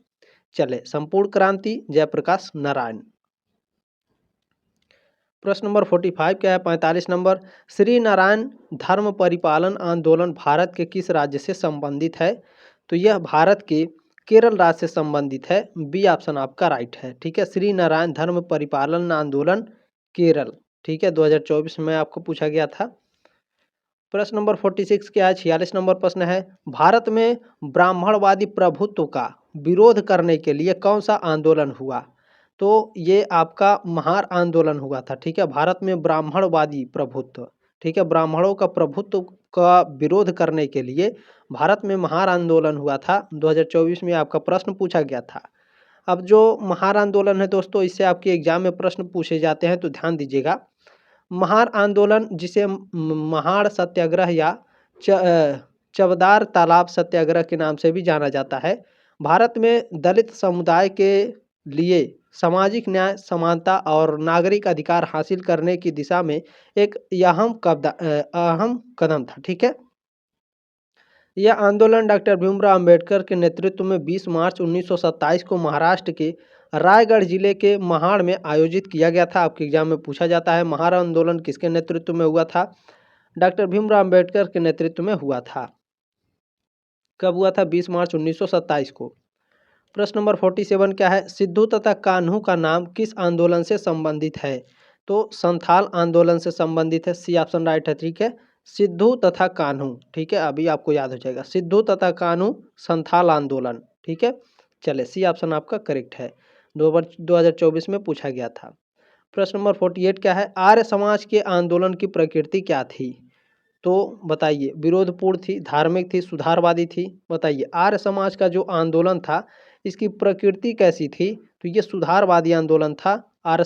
A: चले संपूर्ण क्रांति, जयप्रकाश नारायण। प्रश्न नंबर 45 क्या है? 45 नंबर, श्री नारायण धर्म परिपालन आंदोलन भारत के किस राज्य से संबंधित है? तो यह भारत के केरल राज्य से संबंधित है। बी ऑप्शन आपका राइट है, ठीक है। श्री नारायण धर्म परिपालन आंदोलन केरल, ठीक है, 2024 में आपको पूछा गया था। प्रश्न नंबर 46 क्या है? 46 नंबर प्रश्न है, भारत में ब्राह्मणवादी प्रभुत्व का विरोध करने के लिए कौन सा आंदोलन हुआ? तो ये आपका महार आंदोलन हुआ था, ठीक है। भारत में ब्राह्मणवादी प्रभुत्व, ठीक है, ब्राह्मणों का प्रभुत्व का विरोध करने के लिए भारत में महार आंदोलन हुआ था। 2024 में आपका प्रश्न पूछा गया था। अब जो महार आंदोलन है दोस्तों, इससे आपके एग्जाम में प्रश्न पूछे जाते हैं, तो ध्यान दीजिएगा। महार आंदोलन, जिसे महार सत्याग्रह या चवदार तालाब सत्याग्रह के नाम से भी जाना जाता है, भारत में दलित समुदाय के लिए सामाजिक न्याय, समानता और नागरिक अधिकार हासिल करने की दिशा में एक अहम कदम था, ठीक है। यह आंदोलन डॉक्टर भीमराव अंबेडकर के नेतृत्व में 20 मार्च 1927 को महाराष्ट्र के रायगढ़ जिले के महाड़ में आयोजित किया गया था। आपके एग्जाम में पूछा जाता है महाड़ आंदोलन किसके नेतृत्व में हुआ था? डॉक्टर भीमराव अंबेडकर के नेतृत्व में हुआ था। कब हुआ था? 20 मार्च 1927 को। प्रश्न नंबर 47 क्या है? सिद्धू तथा कान्हू का नाम किस आंदोलन से संबंधित है? तो संथाल आंदोलन से संबंधित है। सी ऑप्शन राइट है, ठीक है। सिद्धू तथा कान्हू, ठीक है, अभी आपको याद हो जाएगा। सिद्धू तथा कान्हू संथाल आंदोलन, ठीक है। चले सी ऑप्शन आपका करेक्ट है, 2024 में पूछा गया था। प्रश्न नंबर 48 क्या है? आर्य समाज के आंदोलन की प्रकृति क्या थी? तो बताइए, विरोधपूर्ण थी, धार्मिक थी, सुधारवादी थी? बताइए, आर्य समाज का जो आंदोलन था इसकी प्रकृति कैसी थी? तो ये सुधारवादी आंदोलन था। आर्य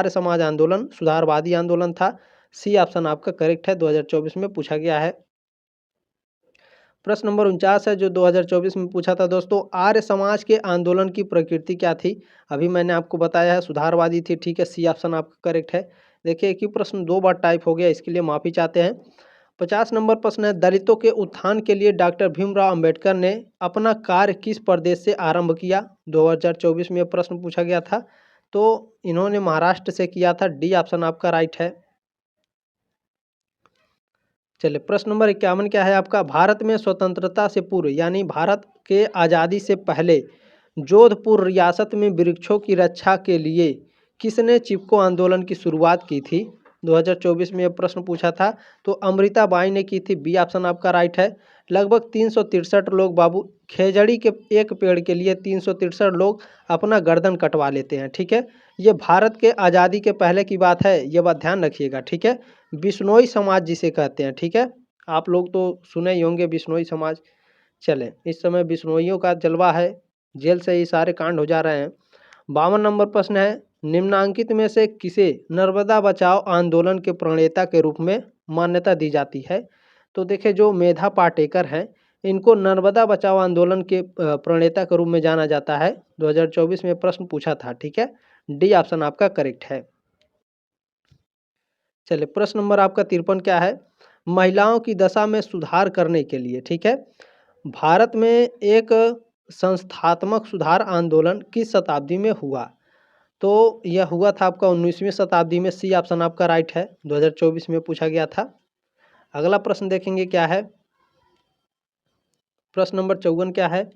A: समाज आंदोलन सुधारवादी आंदोलन था। सी ऑप्शन आपका करेक्ट है, 2024 में पूछा गया है। प्रश्न नंबर 49 है जो 2024 में पूछा था दोस्तों, आर्य समाज के आंदोलन की प्रकृति क्या थी? अभी मैंने आपको बताया है सुधारवादी थी, ठीक है। सी ऑप्शन आपका करेक्ट है। देखिए एक ही प्रश्न 2 बार टाइप हो गया, इसके लिए माफ़ी चाहते हैं। 50 नंबर प्रश्न है, दलितों के उत्थान के लिए डॉक्टर भीमराव अंबेडकर ने अपना कार्य किस प्रदेश से आरंभ किया? 2024 में यह प्रश्न पूछा गया था, तो इन्होंने महाराष्ट्र से किया था। डी ऑप्शन आपका राइट है। चलिए प्रश्न नंबर 51 क्या है आपका? भारत में स्वतंत्रता से पूर्व यानी भारत के आज़ादी से पहले जोधपुर रियासत में वृक्षों की रक्षा के लिए किसने चिपको आंदोलन की शुरुआत की थी? 2024 में यह प्रश्न पूछा था, तो अमृता बाई ने की थी। बी ऑप्शन आपका राइट है। लगभग 363 लोग बाबू खेजड़ी के एक पेड़ के लिए 363 लोग अपना गर्दन कटवा लेते हैं, ठीक है। ये भारत के आज़ादी के पहले की बात है, ये बात ध्यान रखिएगा, ठीक है। बिश्नोई समाज जिसे कहते हैं, ठीक है। आप लोग तो सुने ही होंगे बिश्नोई समाज। चलें, इस समय बिश्नोइयों का जलवा है, जेल से ही सारे कांड हो जा रहे हैं। 52 नंबर प्रश्न है, निम्नांकित में से किसे नर्मदा बचाओ आंदोलन के प्रणेता के रूप में मान्यता दी जाती है? तो देखिए जो मेधा पाटेकर हैं, इनको नर्मदा बचाओ आंदोलन के प्रणेता के रूप में जाना जाता है। 2024 में प्रश्न पूछा था, ठीक है। डी ऑप्शन आपका करेक्ट है। चलिए प्रश्न नंबर आपका 53 क्या है? महिलाओं की दशा में सुधार करने के लिए, ठीक है, भारत में एक संस्थात्मक सुधार आंदोलन किस शताब्दी में हुआ? तो यह हुआ था आपका 19वीं शताब्दी में। सी ऑप्शन आपका राइट है। 2024 में पूछा गया था। अगला प्रश्न देखेंगे क्या है? प्रश्न नंबर 54 क्या है?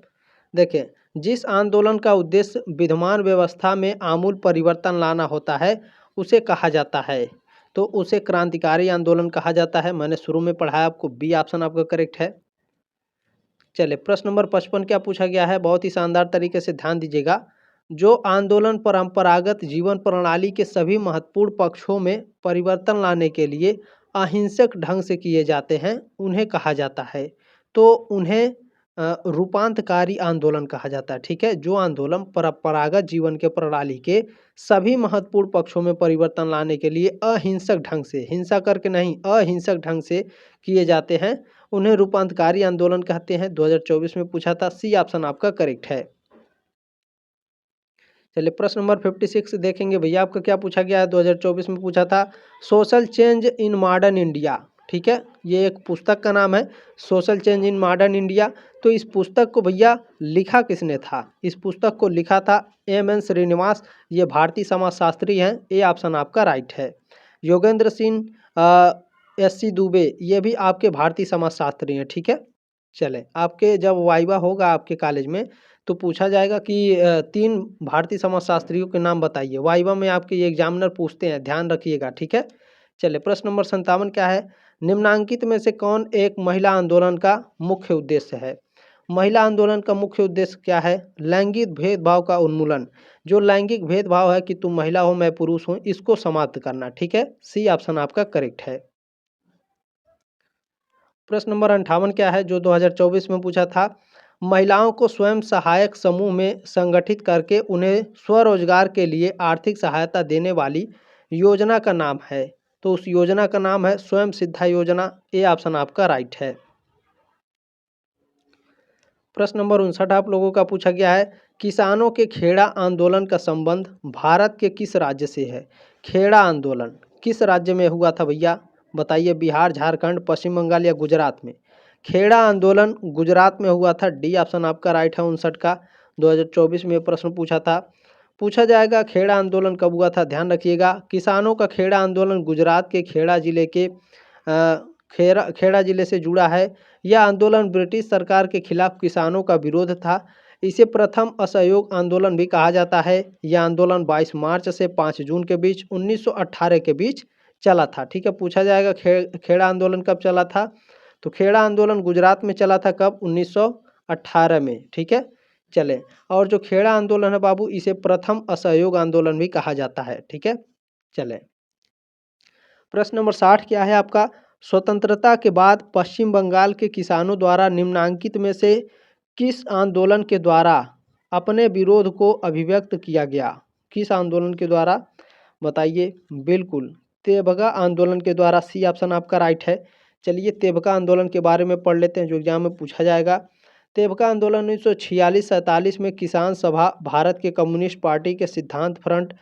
A: देखिए, जिस आंदोलन का उद्देश्य विद्यमान व्यवस्था में आमूल परिवर्तन लाना होता है उसे कहा जाता है, तो उसे क्रांतिकारी आंदोलन कहा जाता है। मैंने शुरू में पढ़ाया आपको। बी ऑप्शन आपका करेक्ट है। चलिए प्रश्न नंबर 55 क्या पूछा गया है? बहुत ही शानदार तरीके से ध्यान दीजिएगा। जो आंदोलन परंपरागत जीवन प्रणाली के सभी महत्वपूर्ण पक्षों में परिवर्तन लाने के लिए अहिंसक ढंग से किए जाते हैं उन्हें कहा जाता है, तो उन्हें रूपांतकारी आंदोलन कहा जाता है, ठीक है। जो आंदोलन परंपरागत जीवन के प्रणाली के सभी महत्वपूर्ण पक्षों में परिवर्तन लाने के लिए अहिंसक ढंग से, हिंसा करके नहीं, अहिंसक ढंग से किए जाते हैं उन्हें रूपांतकारी आंदोलन कहते हैं। 2024 में पूछा था। सी ऑप्शन आपका करेक्ट है। चलिए प्रश्न नंबर 56 देखेंगे भैया आपका क्या पूछा गया है? 2024 में पूछा था social change in modern India, ठीक है। ये एक पुस्तक का नाम है, social change in modern India. तो इस पुस्तक को भैया लिखा किसने था? इस पुस्तक को लिखा था एम.एन. श्रीनिवास। ये भारतीय समाजशास्त्री हैं। ए ऑप्शन आपका राइट है। योगेंद्र सिंह एस.सी. दुबे, ये भी आपके भारतीय समाजशास्त्री हैं, ठीक है। चलें, आपके जब वाइवा होगा आपके कॉलेज में तो पूछा जाएगा कि 3 भारतीय समाजशास्त्रियों के नाम बताइए। वाइवा में आपके ये एग्जामिनर पूछते हैं, ध्यान रखिएगा, ठीक है। चलिए प्रश्न नंबर 57 क्या है? निम्नांकित में से कौन एक महिला आंदोलन का मुख्य उद्देश्य है? महिला आंदोलन का मुख्य उद्देश्य क्या है? लैंगिक भेदभाव का उन्मूलन। जो लैंगिक भेदभाव है कि तुम महिला हो मैं पुरुष हूँ, इसको समाप्त करना, ठीक है। सी ऑप्शन आपका करेक्ट है। प्रश्न नंबर 58 क्या है? जो 2024 में पूछा था, महिलाओं को स्वयं सहायक समूह में संगठित करके उन्हें स्वरोजगार के लिए आर्थिक सहायता देने वाली योजना का नाम है, तो उस योजना का नाम है स्वयं सिद्धा योजना। ए ऑप्शन आपका राइट है। प्रश्न नंबर 59 आप लोगों का पूछा गया है, किसानों के खेड़ा आंदोलन का संबंध भारत के किस राज्य से है? खेड़ा आंदोलन किस राज्य में हुआ था भैया? बताइए, बिहार, झारखंड, पश्चिम बंगाल या गुजरात में? खेड़ा आंदोलन गुजरात में हुआ था। डी ऑप्शन आपका राइट है 59 का। 2024 में प्रश्न पूछा था। पूछा जाएगा खेड़ा आंदोलन कब हुआ था, ध्यान रखिएगा। किसानों का खेड़ा आंदोलन गुजरात के खेड़ा जिले के खेड़ा जिले से जुड़ा है। यह आंदोलन ब्रिटिश सरकार के खिलाफ किसानों का विरोध था। इसे प्रथम असहयोग आंदोलन भी कहा जाता है। यह आंदोलन 22 मार्च से 5 जून के बीच 1918 के बीच चला था, ठीक है। पूछा जाएगा खेड़ा आंदोलन कब चला था? तो खेड़ा आंदोलन गुजरात में चला था कब? 1918 में, ठीक है। चले, और जो खेड़ा आंदोलन है बाबू, इसे प्रथम असहयोग आंदोलन भी कहा जाता है, ठीक है। चले, प्रश्न नंबर 60 क्या है आपका? स्वतंत्रता के बाद पश्चिम बंगाल के किसानों द्वारा निम्नांकित में से किस आंदोलन के द्वारा अपने विरोध को अभिव्यक्त किया गया? किस आंदोलन के द्वारा बताइए? बिल्कुल तेभगा आंदोलन के द्वारा। सी ऑप्शन आपका राइट है। चलिए तेभगा आंदोलन के बारे में पढ़ लेते हैं जो एग्जाम में पूछा जाएगा। तेभगा आंदोलन 1946-47 में किसान सभा, भारत के कम्युनिस्ट पार्टी के सिद्धांत फ्रंट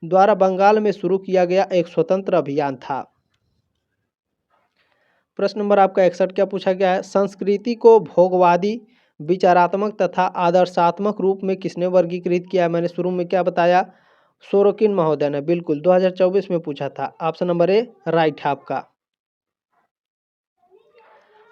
A: द्वारा बंगाल में शुरू किया गया एक स्वतंत्र अभियान था? प्रश्न नंबर आपका 61 क्या पूछा गया है? संस्कृति को भोगवादी, विचारात्मक तथा आदर्शात्मक रूप में किसने वर्गीकृत किया है? मैंने शुरू में क्या बताया? सोरोकिन महोदय ने। बिल्कुल 2024 में पूछा था। ऑप्शन नंबर ए राइट है आपका।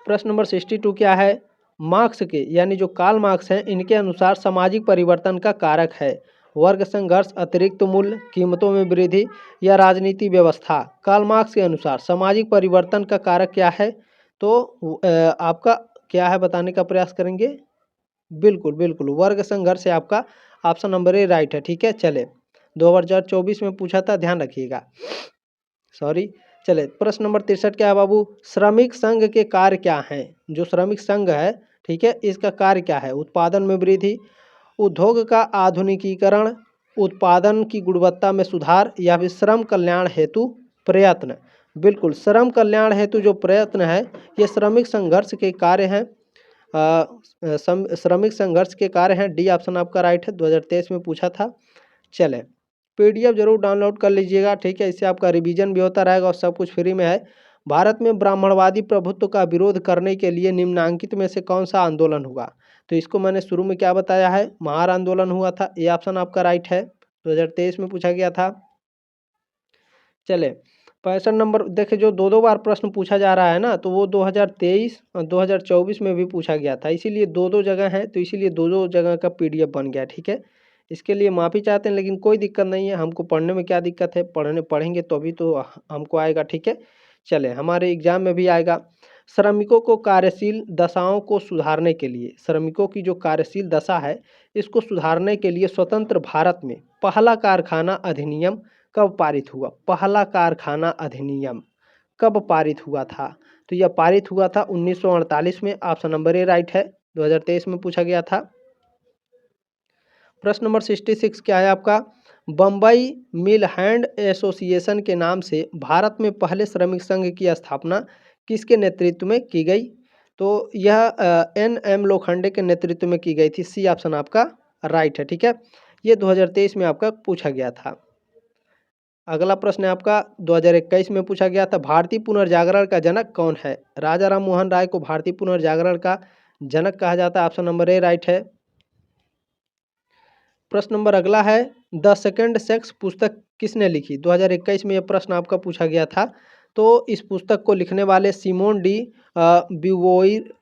A: प्रश्न नंबर 62 क्या है? मार्क्स के यानी जो कार्ल मार्क्स हैं इनके अनुसार सामाजिक परिवर्तन का कारक है वर्ग संघर्ष, अतिरिक्त मूल्य, कीमतों में वृद्धि या राजनीति व्यवस्था। कार्ल मार्क्स के अनुसार सामाजिक परिवर्तन का कारक क्या है? तो आपका क्या है बताने का प्रयास करेंगे। बिल्कुल बिल्कुल वर्ग संघर्ष है आपका। ऑप्शन नंबर ए राइट है। ठीक है, चले 2024 में पूछा था, ध्यान रखिएगा। सॉरी, चले प्रश्न नंबर 63 क्या है बाबू? श्रमिक संघ के कार्य क्या हैं? जो श्रमिक संघ है, ठीक है, इसका कार्य क्या है? उत्पादन में वृद्धि, उद्योग का आधुनिकीकरण, उत्पादन की गुणवत्ता में सुधार या फिर श्रम कल्याण हेतु प्रयत्न। बिल्कुल श्रम कल्याण हेतु जो प्रयत्न है ये श्रमिक संघर्ष के कार्य हैं। श्रमिक संघर्ष के कार्य हैं। डी ऑप्शन आपका राइट है। 2023 में पूछा था। चले पीडीएफ जरूर डाउनलोड कर लीजिएगा, ठीक है, इससे आपका रिवीजन भी होता रहेगा और सब कुछ फ्री में है। भारत में ब्राह्मणवादी प्रभुत्व का विरोध करने के लिए निम्नांकित में से कौन सा आंदोलन हुआ? तो इसको मैंने शुरू में क्या बताया है? महार आंदोलन हुआ था। ये ऑप्शन आपका राइट है। 2023 में पूछा गया था। चले 65 नंबर देखे, जो दो बार प्रश्न पूछा जा रहा है ना, तो वो 2023 और 2024 में भी पूछा गया था, इसीलिए दो जगह है, तो इसीलिए दो जगह का पीडीएफ बन गया। ठीक है, इसके लिए माफ़ी चाहते हैं, लेकिन कोई दिक्कत नहीं है। हमको पढ़ने में क्या दिक्कत है? पढ़ेंगे तो अभी तो हमको आएगा। ठीक है, चले हमारे एग्जाम में भी आएगा। श्रमिकों को कार्यशील दशाओं को सुधारने के लिए, श्रमिकों की जो कार्यशील दशा है इसको सुधारने के लिए स्वतंत्र भारत में पहला कारखाना अधिनियम कब पारित हुआ? पहला कारखाना अधिनियम कब पारित हुआ था? तो यह पारित हुआ था 1948 में। ऑप्शन नंबर ए राइट है। 2023 में पूछा गया था। प्रश्न नंबर 66 क्या है आपका? बम्बई मिल हैंड एसोसिएशन के नाम से भारत में पहले श्रमिक संघ की स्थापना किसके नेतृत्व में की गई? तो यह एन.एम. लोखंडे के नेतृत्व में की गई थी। सी ऑप्शन आपका राइट है। ठीक है, ये 2023 में आपका पूछा गया था। अगला प्रश्न है आपका 2021 में पूछा गया था। भारतीय पुनर्जागरण का जनक कौन है? राजा राम मोहन राय को भारतीय पुनर्जागरण का जनक कहा जाता है। ऑप्शन नंबर ए राइट है। प्रश्न नंबर अगला है, द सेकंड सेक्स पुस्तक किसने लिखी? 2021 में यह प्रश्न आपका पूछा गया था। तो इस पुस्तक को लिखने वाले सिमोन डी ब्यूवोइर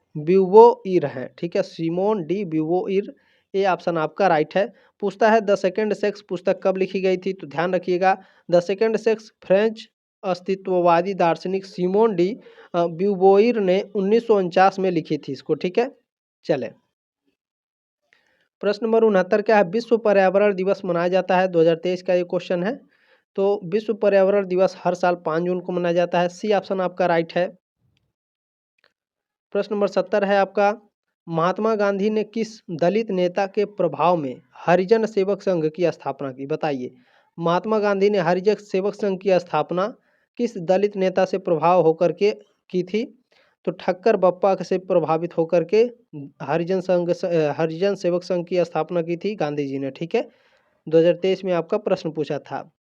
A: हैं। ठीक है, सिमोन डी ब्यूवोइर, ये ऑप्शन आपका राइट है। पूछता है द सेकंड सेक्स पुस्तक कब लिखी गई थी? तो ध्यान रखिएगा, द सेकंड सेक्स फ्रेंच अस्तित्ववादी दार्शनिक सिमोन डी ब्यूवोइर ने 1949 में लिखी थी इसको। ठीक है, चले प्रश्न नंबर 69 क्या है? विश्व पर्यावरण दिवस मनाया जाता है। 2023 का ये क्वेश्चन है। तो विश्व पर्यावरण दिवस हर साल 5 जून को मनाया जाता है। सी ऑप्शन आपका राइट है। प्रश्न नंबर 70 है आपका, महात्मा गांधी ने किस दलित नेता के प्रभाव में हरिजन सेवक संघ की स्थापना की? बताइए, महात्मा गांधी ने हरिजन सेवक संघ की स्थापना किस दलित नेता से प्रभाव होकर के की थी? तो ठक्कर बप्पा से प्रभावित होकर के हरिजन सेवक संघ की स्थापना की थी गांधी जी ने। ठीक है, 2023 में आपका प्रश्न पूछा था।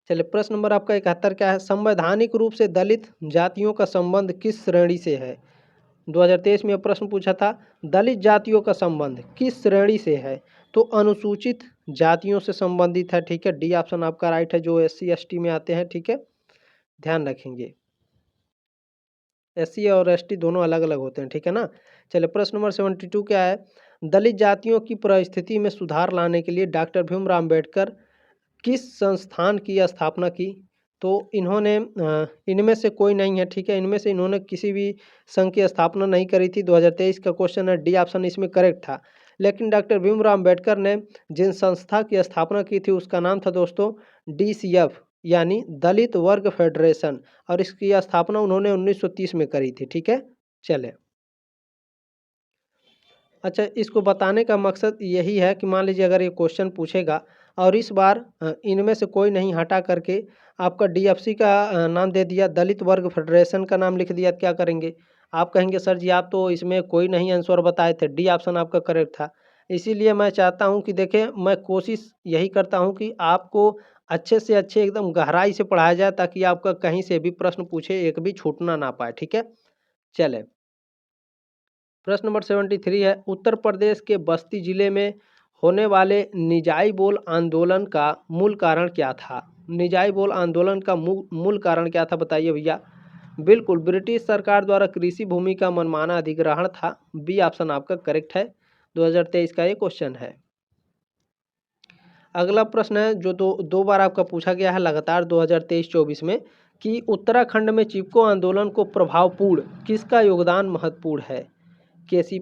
A: चलिए प्रश्न नंबर आपका 71 क्या है? संवैधानिक रूप से दलित जातियों का संबंध किस श्रेणी से है? 2023 में यह प्रश्न पूछा था, दलित जातियों का संबंध किस श्रेणी से है? तो अनुसूचित जातियों से संबंधित है। ठीक है, डी ऑप्शन आपका राइट है, जो SC ST में आते हैं। ठीक है, ध्यान रखेंगे, SC और ST दोनों अलग अलग होते हैं। ठीक है ना। चलिए प्रश्न नंबर 72 क्या है? दलित जातियों की परिस्थिति में सुधार लाने के लिए डॉक्टर भीमराव अम्बेडकर किस संस्थान की स्थापना की? तो इन्होंने इनमें से कोई नहीं है। ठीक है, इनमें से इन्होंने किसी भी संघ की स्थापना नहीं करी थी। 2023 का क्वेश्चन है, डी ऑप्शन इसमें करेक्ट था। लेकिन डॉक्टर भीमराव अम्बेडकर ने जिन संस्था की स्थापना की थी उसका नाम था दोस्तों DCF, यानी दलित वर्ग फेडरेशन, और इसकी स्थापना उन्होंने 1930 में करी थी। ठीक है, चले अच्छा, इसको बताने का मकसद यही है कि मान लीजिए अगर ये क्वेश्चन पूछेगा और इस बार इनमें से कोई नहीं हटा करके आपका DFC का नाम दे दिया, दलित वर्ग फेडरेशन का नाम लिख दिया, तो क्या करेंगे? आप कहेंगे सर जी आप तो इसमें कोई नहीं आंसर बताए थे, डी ऑप्शन आपका करेक्ट था। इसीलिए मैं चाहता हूँ कि देखें, मैं कोशिश यही करता हूँ कि आपको अच्छे से अच्छे एकदम गहराई से पढ़ाया जाए, ताकि आपका कहीं से भी प्रश्न पूछे एक भी छूटना ना पाए, ठीक है। चलें, प्रश्न नंबर 73 है, उत्तर प्रदेश के बस्ती जिले में होने वाले निजाई बोल आंदोलन का मूल कारण क्या था? निजाई बोल आंदोलन का मूल कारण क्या था, बताइए भैया। बिल्कुल, ब्रिटिश सरकार द्वारा कृषि भूमि का मनमाना अधिग्रहण था। बी ऑप्शन आपका करेक्ट है। 2023 का ये क्वेश्चन है। अगला प्रश्न है जो दो बार आपका पूछा गया है लगातार 2023-24 में, कि उत्तराखंड में चिपको आंदोलन को प्रभावपूर्ण किसका योगदान महत्वपूर्ण है? केसी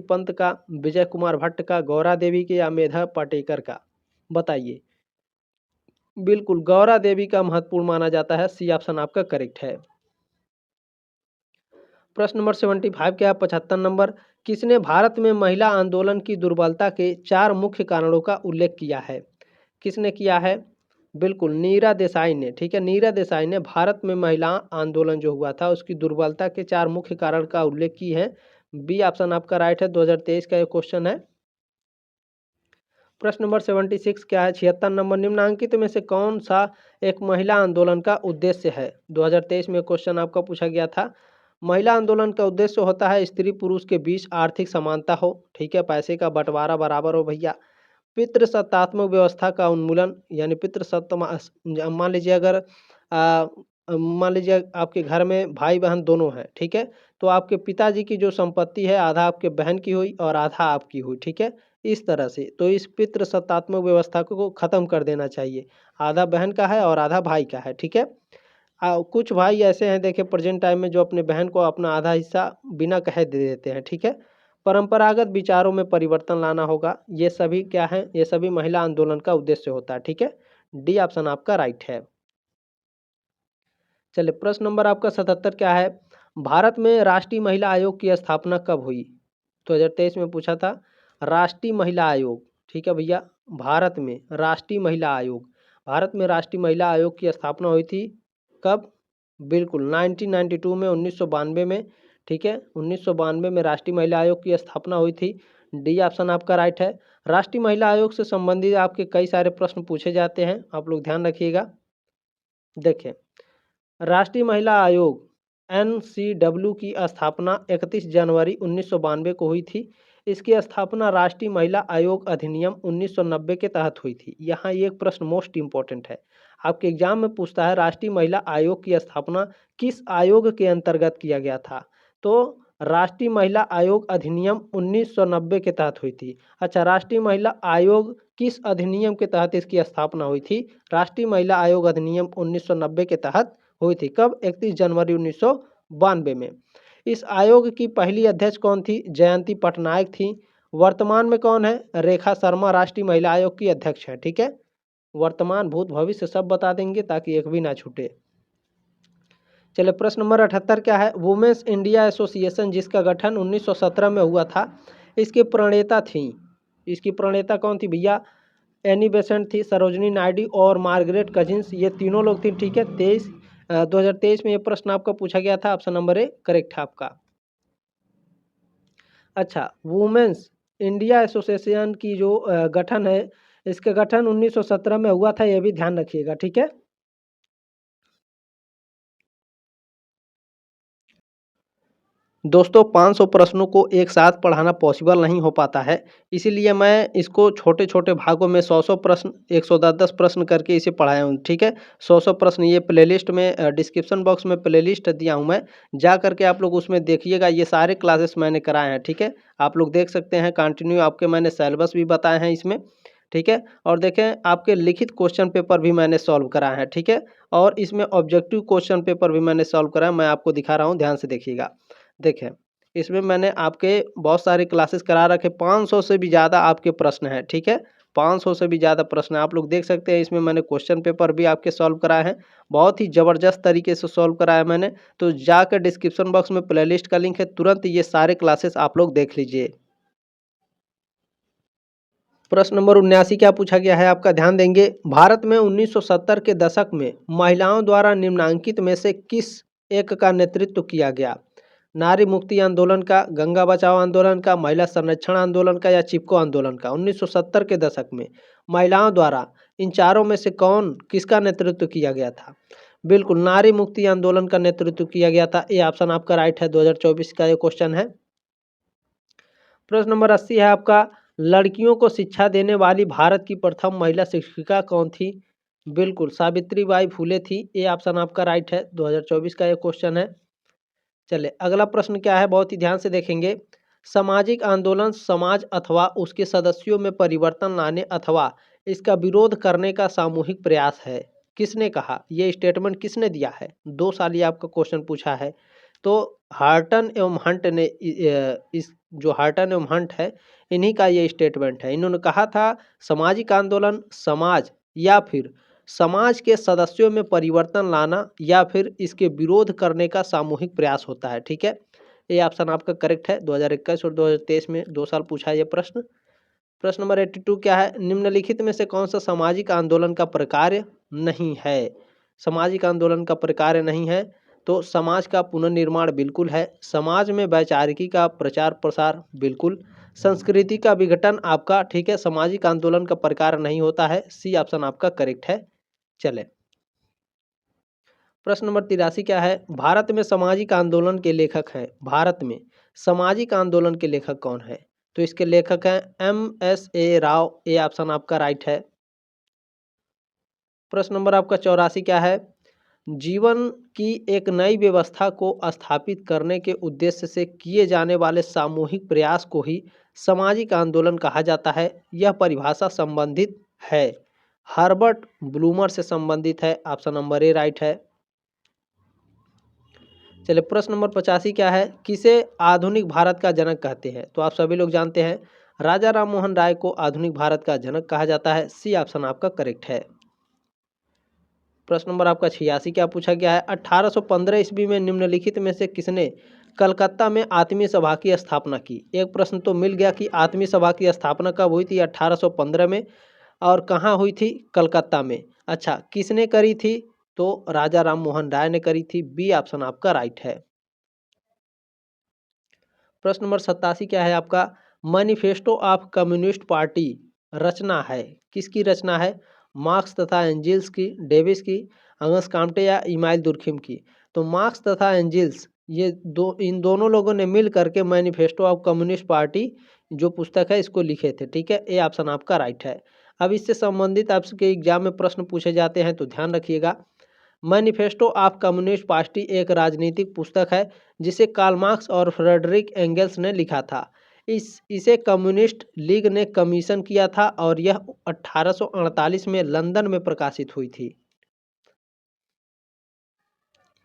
A: पंत का, विजय कुमार भट्ट का, गौरा देवी के, या मेधा पाटेकर का? बताइए। बिल्कुल, गौरा देवी का महत्वपूर्ण माना जाता है। सी ऑप्शन आपका करेक्ट है। प्रश्न नंबर 75 क्या है, 75 नंबर, किसने भारत में महिला आंदोलन की दुर्बलता के 4 मुख्य कारणों का उल्लेख किया है? किसने किया है? बिल्कुल, नीरा देसाई ने, ठीक है। नीरा देसाई ने भारत में महिला आंदोलन जो हुआ था उसकी दुर्बलता के 4 मुख्य कारण का उल्लेख की है। बी ऑप्शन आपका राइट है। 2023 का ये क्वेश्चन है। प्रश्न नंबर 76 क्या है, 76 नंबर, निम्नांकित में से कौन सा एक महिला आंदोलन का उद्देश्य है? 2023 में क्वेश्चन आपका पूछा गया था। महिला आंदोलन का उद्देश्य होता है स्त्री पुरुष के बीच आर्थिक समानता हो, ठीक है, पैसे का बंटवारा बराबर हो भैया, पितृसत्तात्मक व्यवस्था का उन्मूलन, यानी पितृसत्ता, मान लीजिए अगर मान लीजिए आपके घर में भाई बहन दोनों हैं, ठीक है, तो आपके पिताजी की जो संपत्ति है आधा आपके बहन की हुई और आधा आपकी हुई, ठीक है, इस तरह से। तो इस पितृसत्तात्मक व्यवस्था को ख़त्म कर देना चाहिए। आधा बहन का है और आधा भाई का है, ठीक है। कुछ भाई ऐसे हैं देखिए प्रेजेंट टाइम में, जो अपने बहन को अपना आधा हिस्सा बिना कहे दे देते हैं, ठीक है। परंपरागत विचारों में परिवर्तन लाना होगा। ये सभी क्या है, ये सभी महिला आंदोलन का उद्देश्य होता है, ठीक है। डी ऑप्शन आपका राइट है। चलिए, प्रश्न नंबर आपका 77 क्या है, भारत में राष्ट्रीय महिला आयोग की स्थापना कब हुई? 2023 में पूछा था। राष्ट्रीय महिला आयोग, ठीक है भैया, भारत में राष्ट्रीय महिला आयोग, भारत में राष्ट्रीय महिला आयोग की स्थापना हुई थी कब? बिल्कुल 1992 में, 1992 में, ठीक है, 1992 में राष्ट्रीय महिला आयोग की स्थापना हुई थी। डी ऑप्शन आपका राइट है। राष्ट्रीय महिला आयोग से संबंधित आपके कई सारे प्रश्न पूछे जाते हैं, आप लोग ध्यान रखिएगा। देखें, राष्ट्रीय महिला आयोग NCW की स्थापना 31 जनवरी 1992 को हुई थी। इसकी स्थापना राष्ट्रीय महिला आयोग अधिनियम 1990 के तहत हुई थी। यहाँ ये एक प्रश्न मोस्ट इम्पोर्टेंट है, आपके एग्जाम में पूछता है राष्ट्रीय महिला आयोग की स्थापना किस आयोग के अंतर्गत किया गया था? तो राष्ट्रीय महिला आयोग अधिनियम 1990 के तहत हुई थी। अच्छा, राष्ट्रीय महिला आयोग किस अधिनियम के तहत इसकी स्थापना हुई थी? राष्ट्रीय महिला आयोग अधिनियम 1990 के तहत हुई थी। कब? 31 जनवरी 1992 में। इस आयोग की पहली अध्यक्ष कौन थी? जयंती पटनायक थी। वर्तमान में कौन है? रेखा शर्मा राष्ट्रीय महिला आयोग की अध्यक्ष है, ठीक है। वर्तमान, भूत, भविष्य सब बता देंगे ताकि एक भी ना छूटे। चलिए, प्रश्न नंबर 78 क्या है, वुमेन्स इंडिया एसोसिएशन जिसका गठन 1917 में हुआ था, इसकी प्रणेता थी, इसकी प्रणेता कौन थी भैया? एनी बेसेंट थी, सरोजनी नायडू और मार्गरेट कजिन्स, ये तीनों लोग थी, ठीक है। 2023 में ये प्रश्न आपका पूछा गया था। ऑप्शन नंबर ए करेक्ट है आपका। अच्छा, वुमेन्स इंडिया एसोसिएशन की जो गठन है, इसका गठन 1917 में हुआ था, ये भी ध्यान रखिएगा, ठीक है। दोस्तों, 500 प्रश्नों को एक साथ पढ़ाना पॉसिबल नहीं हो पाता है, इसीलिए मैं इसको छोटे-छोटे भागों में 100-100 प्रश्न, 110-10 प्रश्न करके इसे पढ़ाया हूँ, ठीक है। 100-100 प्रश्न ये प्लेलिस्ट में डिस्क्रिप्शन बॉक्स में प्लेलिस्ट दिया हूँ मैं, जा करके आप लोग उसमें देखिएगा। ये सारे क्लासेस मैंने कराए हैं, ठीक है। आप लोग देख सकते हैं, कंटिन्यू आपके मैंने सिलेबस भी बताए हैं इसमें, ठीक है। और देखें, आपके लिखित क्वेश्चन पेपर भी मैंने सॉल्व कराए हैं, ठीक है। और इसमें ऑब्जेक्टिव क्वेश्चन पेपर भी मैंने सॉल्व कराया, मैं आपको दिखा रहा हूँ, ध्यान से देखिएगा। देखें, इसमें मैंने आपके बहुत सारे क्लासेस करा रखे, 500 से भी ज़्यादा आपके प्रश्न हैं, ठीक है। 500 से भी ज़्यादा प्रश्न आप लोग देख सकते हैं। इसमें मैंने क्वेश्चन पेपर भी आपके सॉल्व कराए हैं, बहुत ही ज़बरदस्त तरीके से सॉल्व कराया मैंने। तो जाकर डिस्क्रिप्शन बॉक्स में प्लेलिस्ट का लिंक है, तुरंत ये सारे क्लासेस आप लोग देख लीजिए। प्रश्न नंबर 79 क्या पूछा गया है आपका, ध्यान देंगे। भारत में 1970 के दशक में महिलाओं द्वारा निम्नांकित में से किस एक का नेतृत्व किया गया? नारी मुक्ति आंदोलन का, गंगा बचाओ आंदोलन का, महिला संरक्षण आंदोलन का या चिपको आंदोलन का? 1970 के दशक में महिलाओं द्वारा इन चारों में से किसका नेतृत्व किया गया था? बिल्कुल, नारी मुक्ति आंदोलन का नेतृत्व किया गया था। ये ऑप्शन आपका राइट है। 2024 का ये क्वेश्चन है। प्रश्न नंबर 80 है आपका, लड़कियों को शिक्षा देने वाली भारत की प्रथम महिला शिक्षिका कौन थी? बिल्कुल, सावित्रीबाई फुले थी। ये ऑप्शन आपका राइट है। 2024 का ये क्वेश्चन है। चले अगला प्रश्न क्या है, बहुत ही ध्यान से देखेंगे। सामाजिक आंदोलन समाज अथवा उसके सदस्यों में परिवर्तन लाने अथवा इसका विरोध करने का सामूहिक प्रयास है। किसने कहा? ये स्टेटमेंट किसने दिया है? 2 साल ये आपका क्वेश्चन पूछा है। तो हार्टन एवं हंट ने इस जो हार्टन एवं हंट है, इन्हीं का ये स्टेटमेंट है। इन्होंने कहा था सामाजिक आंदोलन समाज या फिर समाज के सदस्यों में परिवर्तन लाना या फिर इसके विरोध करने का सामूहिक प्रयास होता है। ठीक है, ये ऑप्शन आपका करेक्ट है। 2021 और 2023 में 2 साल पूछा है ये प्रश्न। प्रश्न नंबर 82 क्या है, निम्नलिखित में से कौन सा सामाजिक आंदोलन का प्रकार्य नहीं है? सामाजिक आंदोलन का प्रकार्य नहीं है तो समाज का पुनर्निर्माण बिल्कुल है, समाज में वैचारिकी का प्रचार प्रसार बिल्कुल, संस्कृति का विघटन आपका ठीक है सामाजिक आंदोलन का प्रकार नहीं होता है। सी ऑप्शन आपका करेक्ट है। चले प्रश्न नंबर 83 क्या है, भारत में सामाजिक आंदोलन के लेखक हैं। भारत में सामाजिक आंदोलन के लेखक कौन है? तो इसके लेखक हैं MSA राव। ये ऑप्शन आपका राइट है। प्रश्न नंबर आपका 84 क्या है, जीवन की एक नई व्यवस्था को स्थापित करने के उद्देश्य से किए जाने वाले सामूहिक प्रयास को ही सामाजिक आंदोलन कहा जाता है। यह परिभाषा संबंधित है, हर्बर्ट ब्लूमर से संबंधित है। ऑप्शन नंबर ए राइट है। चलिए प्रश्न नंबर 85 क्या है, किसे आधुनिक भारत का जनक कहते हैं? तो आप सभी लोग जानते हैं राजा राम मोहन राय को आधुनिक भारत का जनक कहा जाता है। सी ऑप्शन आपका करेक्ट है। प्रश्न नंबर आपका 86 क्या पूछा गया है, 1815 ईस्वी में निम्नलिखित में से किसने कलकत्ता में आत्मीय सभा की स्थापना की? एक प्रश्न तो मिल गया कि आत्मीय सभा की स्थापना कब हुई थी? 1815 में। और कहाँ हुई थी? कलकत्ता में। अच्छा, किसने करी थी? तो राजा राम मोहन राय ने करी थी। बी ऑप्शन आपका राइट है। प्रश्न नंबर 87 क्या है आपका, मैनिफेस्टो ऑफ कम्युनिस्ट पार्टी रचना है, किसकी रचना है? मार्क्स तथा एंजिल्स की, डेविस की, अंगस काम्टे या इमाइल दुर्खिम की? तो मार्क्स तथा एंजिल्स इन दोनों लोगों ने मिल करके मैनिफेस्टो ऑफ कम्युनिस्ट पार्टी जो पुस्तक है इसको लिखे थे। ठीक है, ये ऑप्शन आपका राइट है। अब इससे संबंधित आपके एग्जाम में प्रश्न पूछे जाते हैं तो ध्यान रखिएगा। मैनिफेस्टो ऑफ कम्युनिस्ट पार्टी एक राजनीतिक पुस्तक है जिसे कार्ल मार्क्स और फ्रेडरिक एंगल्स ने लिखा था। इसे कम्युनिस्ट लीग ने कमीशन किया था और यह 1848 में लंदन में प्रकाशित हुई थी।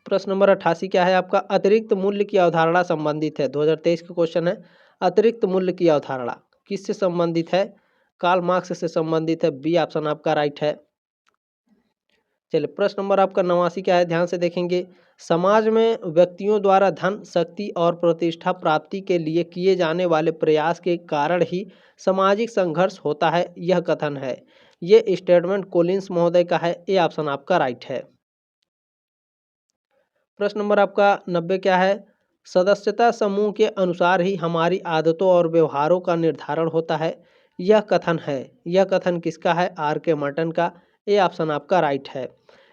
A: प्रश्न नंबर 88 क्या है आपका, अतिरिक्त मूल्य की अवधारणा संबंधित है। 2023 का क्वेश्चन है, अतिरिक्त मूल्य की अवधारणा किससे संबंधित है? कार्ल मार्क्स से संबंधित है। बी ऑप्शन आपका राइट है। चलिए प्रश्न नंबर आपका 89 क्या है, ध्यान से देखेंगे। समाज में व्यक्तियों द्वारा धन शक्ति और प्रतिष्ठा प्राप्ति के लिए किए जाने वाले प्रयास के कारण ही सामाजिक संघर्ष होता है, यह कथन है। ये स्टेटमेंट कोलिंस महोदय का है। ये ऑप्शन आपका राइट है। प्रश्न नंबर आपका 90 क्या है, सदस्यता समूह के अनुसार ही हमारी आदतों और व्यवहारों का निर्धारण होता है, यह कथन है। यह कथन किसका है? R.K. मार्टन का। ये ऑप्शन आपका राइट है।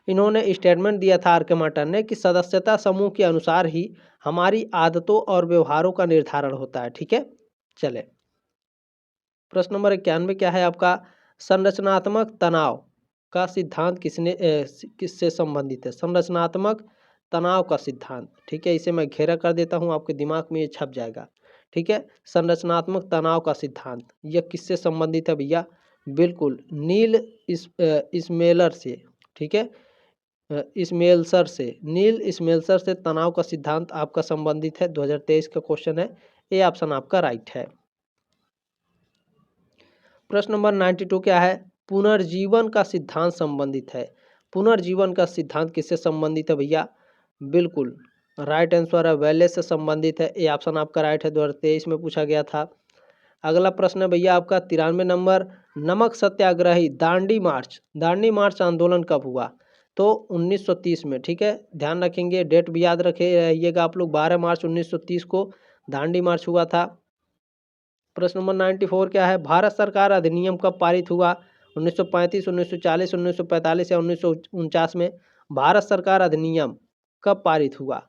A: इन्होंने स्टेटमेंट दिया था R.K. मार्टन ने कि सदस्यता समूह के अनुसार ही हमारी आदतों और व्यवहारों का निर्धारण होता है। ठीक है, चले प्रश्न नंबर 91 क्या है आपका, संरचनात्मक तनाव का सिद्धांत किससे संबंधित है? संरचनात्मक तनाव का सिद्धांत। ठीक है, इसे मैं घेरा कर देता हूँ, आपके दिमाग में ये छप जाएगा। ठीक है, संरचनात्मक तनाव का सिद्धांत यह किससे संबंधित है भैया? बिल्कुल नील इस्मेलर से। ठीक है, नील इस्मेल्सर से तनाव का सिद्धांत आपका संबंधित है। 2023 का क्वेश्चन है। ये ऑप्शन आपका राइट है। प्रश्न नंबर 92 क्या है, पुनर्जीवन का सिद्धांत संबंधित है। पुनर्जीवन का सिद्धांत किससे संबंधित है भैया? बिल्कुल राइट आंसर है, वेलेस से संबंधित है। ये ऑप्शन आपका राइट है, 2023 में पूछा गया था। अगला प्रश्न है भैया आपका 93 नंबर, नमक सत्याग्रही दांडी मार्च आंदोलन कब हुआ? तो 1930 में, ठीक है, ध्यान रखेंगे, डेट भी याद रखिएगा आप लोग। 12 मार्च 1930 को दांडी मार्च हुआ था। प्रश्न नंबर 94 क्या है, भारत सरकार अधिनियम कब पारित हुआ? 1935, 1940, 1945 या 1949 में? भारत सरकार अधिनियम कब पारित हुआ?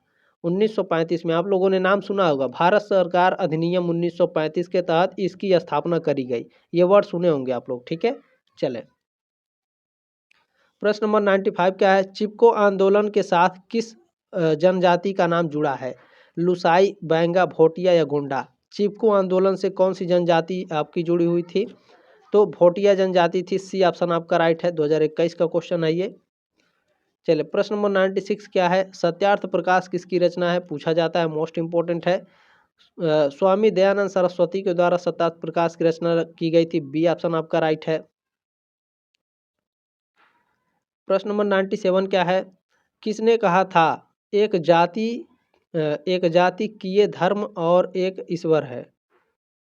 A: 1935 में। आप लोगों ने नाम सुना होगा, भारत सरकार अधिनियम 1935 के तहत इसकी स्थापना करी गई। ये वर्ड सुने होंगे आप लोग, ठीक है। चले प्रश्न नंबर 95 क्या है, चिपको आंदोलन के साथ किस जनजाति का नाम जुड़ा है? लुसाई, बैंगा, भोटिया या गोंडा? चिपको आंदोलन से कौन सी जनजाति आपकी जुड़ी हुई थी? तो भोटिया जनजाति थी। सी ऑप्शन आपका राइट है। 2021 का क्वेश्चन है ये। चलिए प्रश्न नंबर 96 क्या है, सत्यार्थ प्रकाश किसकी रचना है? पूछा जाता है, मोस्ट इंपोर्टेंट है। स्वामी दयानंद सरस्वती के द्वारा सत्यार्थ प्रकाश की रचना की गई थी। बी ऑप्शन आपका राइट है। प्रश्न नंबर 97 क्या है, किसने कहा था एक जाति किए धर्म और एक ईश्वर है?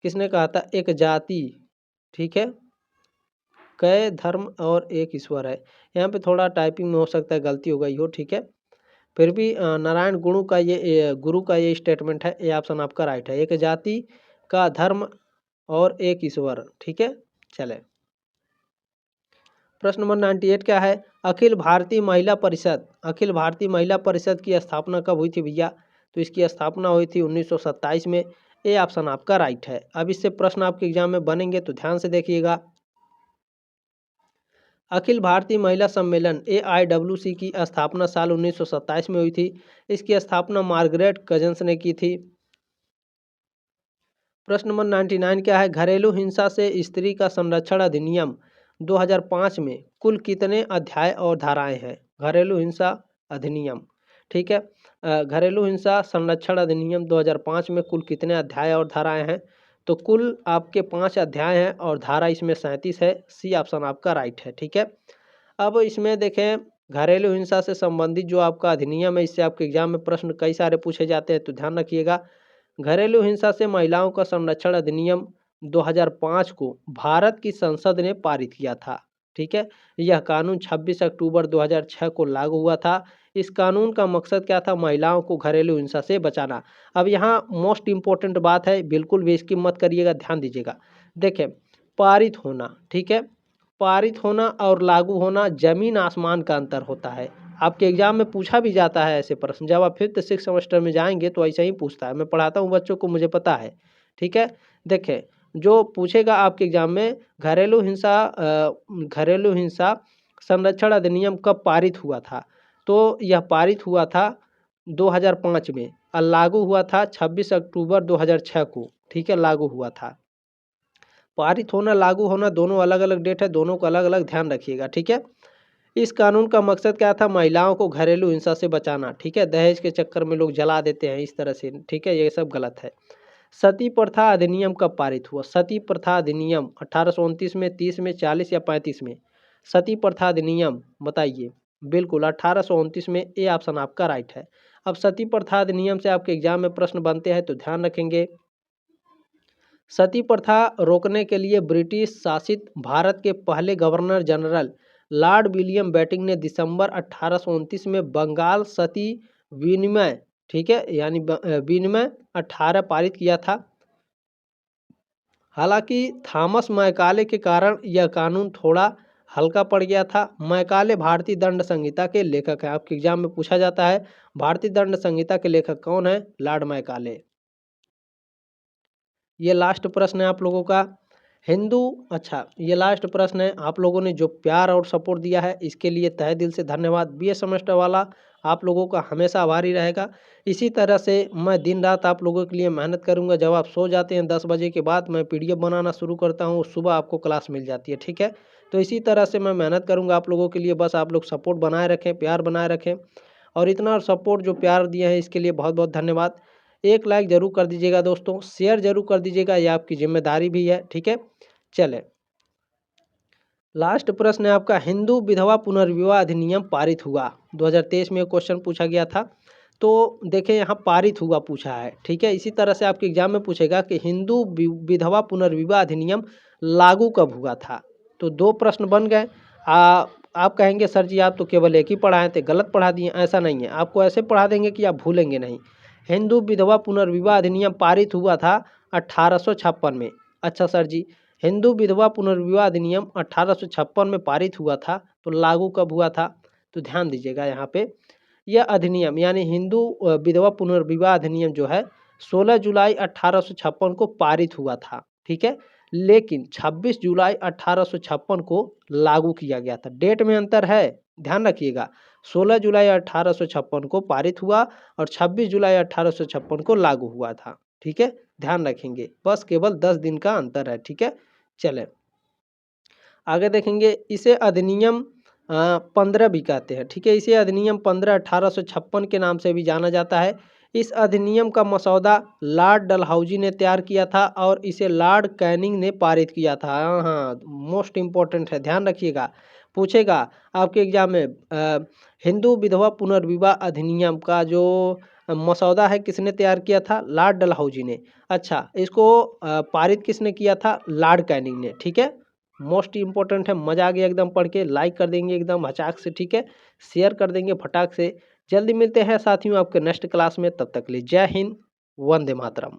A: किसने कहा था एक जाति, ठीक है, कई धर्म और एक ईश्वर है? यहाँ पे थोड़ा टाइपिंग में हो सकता है गलती हो गई हो, ठीक है, फिर भी नारायण गुरु का ये स्टेटमेंट है। ये ऑप्शन आपका राइट है, एक जाति का धर्म और एक ईश्वर, ठीक है। चले प्रश्न नंबर 98 क्या है, अखिल भारतीय महिला परिषद की स्थापना कब हुई थी भैया? तो इसकी स्थापना हुई थी 1927 में। ए ऑप्शन आपका राइट है। अब इससे प्रश्न आपके एग्जाम में बनेंगे तो ध्यान से देखिएगा। अखिल भारतीय महिला सम्मेलन AIWC की स्थापना साल 1927 में हुई थी। इसकी स्थापना मार्गरेट कजन्स ने की थी। प्रश्न नंबर 99 क्या है, घरेलू हिंसा से स्त्री का संरक्षण अधिनियम 2005 में कुल कितने अध्याय और धाराएं हैं? घरेलू हिंसा अधिनियम, ठीक है, घरेलू हिंसा संरक्षण अधिनियम 2005 में कुल कितने अध्याय और धाराएं हैं? तो कुल आपके 5 अध्याय हैं और धारा इसमें 37 है। सी ऑप्शन आपका राइट है, ठीक है। अब इसमें देखें, घरेलू हिंसा से संबंधित जो आपका अधिनियम है, इससे आपके एग्जाम में प्रश्न कई सारे पूछे जाते हैं, तो ध्यान रखिएगा। घरेलू हिंसा से महिलाओं का संरक्षण अधिनियम 2005 को भारत की संसद ने पारित किया था, ठीक है। यह कानून 26 अक्टूबर 2006 को लागू हुआ था। इस कानून का मकसद क्या था? महिलाओं को घरेलू हिंसा से बचाना। अब यहाँ मोस्ट इम्पोर्टेंट बात है, बिल्कुल भी स्किप मत करिएगा, ध्यान दीजिएगा। देखें, पारित होना, ठीक है, पारित होना और लागू होना जमीन आसमान का अंतर होता है। आपके एग्जाम में पूछा भी जाता है ऐसे प्रश्न, जब आप 5th 6th सेमेस्टर में जाएंगे तो ऐसा ही पूछता है। मैं पढ़ाता हूँ बच्चों को, मुझे पता है, ठीक है। देखें, जो पूछेगा आपके एग्जाम में, घरेलू हिंसा संरक्षण अधिनियम कब पारित हुआ था? तो यह पारित हुआ था 2005 में और लागू हुआ था 26 अक्टूबर 2006 को, ठीक है, लागू हुआ था। पारित होना लागू होना दोनों अलग अलग डेट है, दोनों को अलग अलग ध्यान रखिएगा, ठीक है। इस कानून का मकसद क्या था? महिलाओं को घरेलू हिंसा से बचाना, ठीक है। दहेज के चक्कर में लोग जला देते हैं इस तरह से, ठीक है, ये सब गलत है। सती प्रथा अधिनियम कब पारित हुआ? सती प्रथा अधिनियम 1829 में, 30 में, 40 या 35 में? सती प्रथा अधिनियम बताइए। बिल्कुल 1829 में। ए ऑप्शन आपका राइट है। अब सती प्रथा अधिनियम से आपके एग्जाम में प्रश्न बनते हैं तो ध्यान रखेंगे। सती प्रथा रोकने के लिए ब्रिटिश शासित भारत के पहले governor general Lord William Bentinck ने दिसंबर 1829 में बंगाल सती विनिमय, ठीक है, यानी विनिमय 18 पारित किया था। हालांकि थॉमस मैकाले के कारण यह कानून थोड़ा हल्का पड़ गया था। मैकाले भारतीय दंड संहिता के लेखक है। आपके एग्जाम में पूछा जाता है भारतीय दंड संहिता के लेखक कौन है? Lord Macaulay. ये लास्ट प्रश्न है आप लोगों का। अच्छा, ये लास्ट प्रश्न है। आप लोगों ने जो प्यार और सपोर्ट दिया है इसके लिए तहे दिल से धन्यवाद। BA सेमेस्टर वाला आप लोगों का हमेशा आभारी रहेगा। इसी तरह से मैं दिन रात आप लोगों के लिए मेहनत करूंगा। जब आप सो जाते हैं 10 बजे के बाद, मैं PDF बनाना शुरू करता हूँ, सुबह आपको क्लास मिल जाती है, ठीक है। तो इसी तरह से मैं मेहनत करूँगा आप लोगों के लिए। बस आप लोग सपोर्ट बनाए रखें, प्यार बनाए रखें, और इतना सपोर्ट जो प्यार दिया है इसके लिए बहुत बहुत धन्यवाद। एक लाइक जरूर कर दीजिएगा दोस्तों, शेयर जरूर कर दीजिएगा, ये आपकी जिम्मेदारी भी है, ठीक है। चले लास्ट प्रश्न है आपका, हिंदू विधवा पुनर्विवाह अधिनियम पारित हुआ 2023 में क्वेश्चन पूछा गया था। तो देखें यहाँ पारित हुआ पूछा है, ठीक है। इसी तरह से आपके एग्जाम में पूछेगा कि हिंदू विधवा पुनर्विवाह अधिनियम लागू कब हुआ था। तो 2 प्रश्न बन गए। आप कहेंगे सर जी आप तो केवल एक ही पढ़ाए थे, गलत पढ़ा दिए। ऐसा नहीं है, आपको ऐसे पढ़ा देंगे कि आप भूलेंगे नहीं। हिंदू विधवा पुनर्विवाह अधिनियम पारित हुआ था 1856 में। अच्छा सर जी, हिंदू विधवा पुनर्विवाह अधिनियम 1856 में पारित हुआ था, तो लागू कब हुआ था? तो ध्यान दीजिएगा यहाँ पे, यह अधिनियम यानी हिंदू विधवा पुनर्विवाह अधिनियम जो है 16 जुलाई 1856 को पारित हुआ था, ठीक है। लेकिन 26 जुलाई 1856 को लागू किया गया था। डेट में अंतर है, ध्यान रखिएगा। 16 जुलाई 1856 को पारित हुआ और 26 जुलाई 1856 को लागू हुआ था, ठीक है। ध्यान रखेंगे, बस केवल 10 दिन का अंतर है, ठीक है। चले आगे देखेंगे, इसे अधिनियम 15 भी कहते हैं, ठीक है। इसे अधिनियम 15 1856 के नाम से भी जाना जाता है। इस अधिनियम का मसौदा लॉर्ड डलहौजी ने तैयार किया था और इसे लॉर्ड कैनिंग ने पारित किया था। हाँ, मोस्ट इम्पोर्टेंट है, ध्यान रखिएगा, पूछेगा आपके एग्जाम में। हिंदू विधवा पुनर्विवाह अधिनियम का जो मसौदा है किसने तैयार किया था? लॉर्ड डलहौजी ने। अच्छा, इसको पारित किसने किया था? लॉर्ड कैनिंग ने, ठीक है। मोस्ट इंपॉर्टेंट है, मजा आ गया एकदम पढ़ के, लाइक कर देंगे एकदम हचाक से, ठीक है। शेयर कर देंगे फटाक से। जल्दी मिलते हैं साथियों आपके नेक्स्ट क्लास में, तब तक के लिए जय हिंद, वंदे मातरम।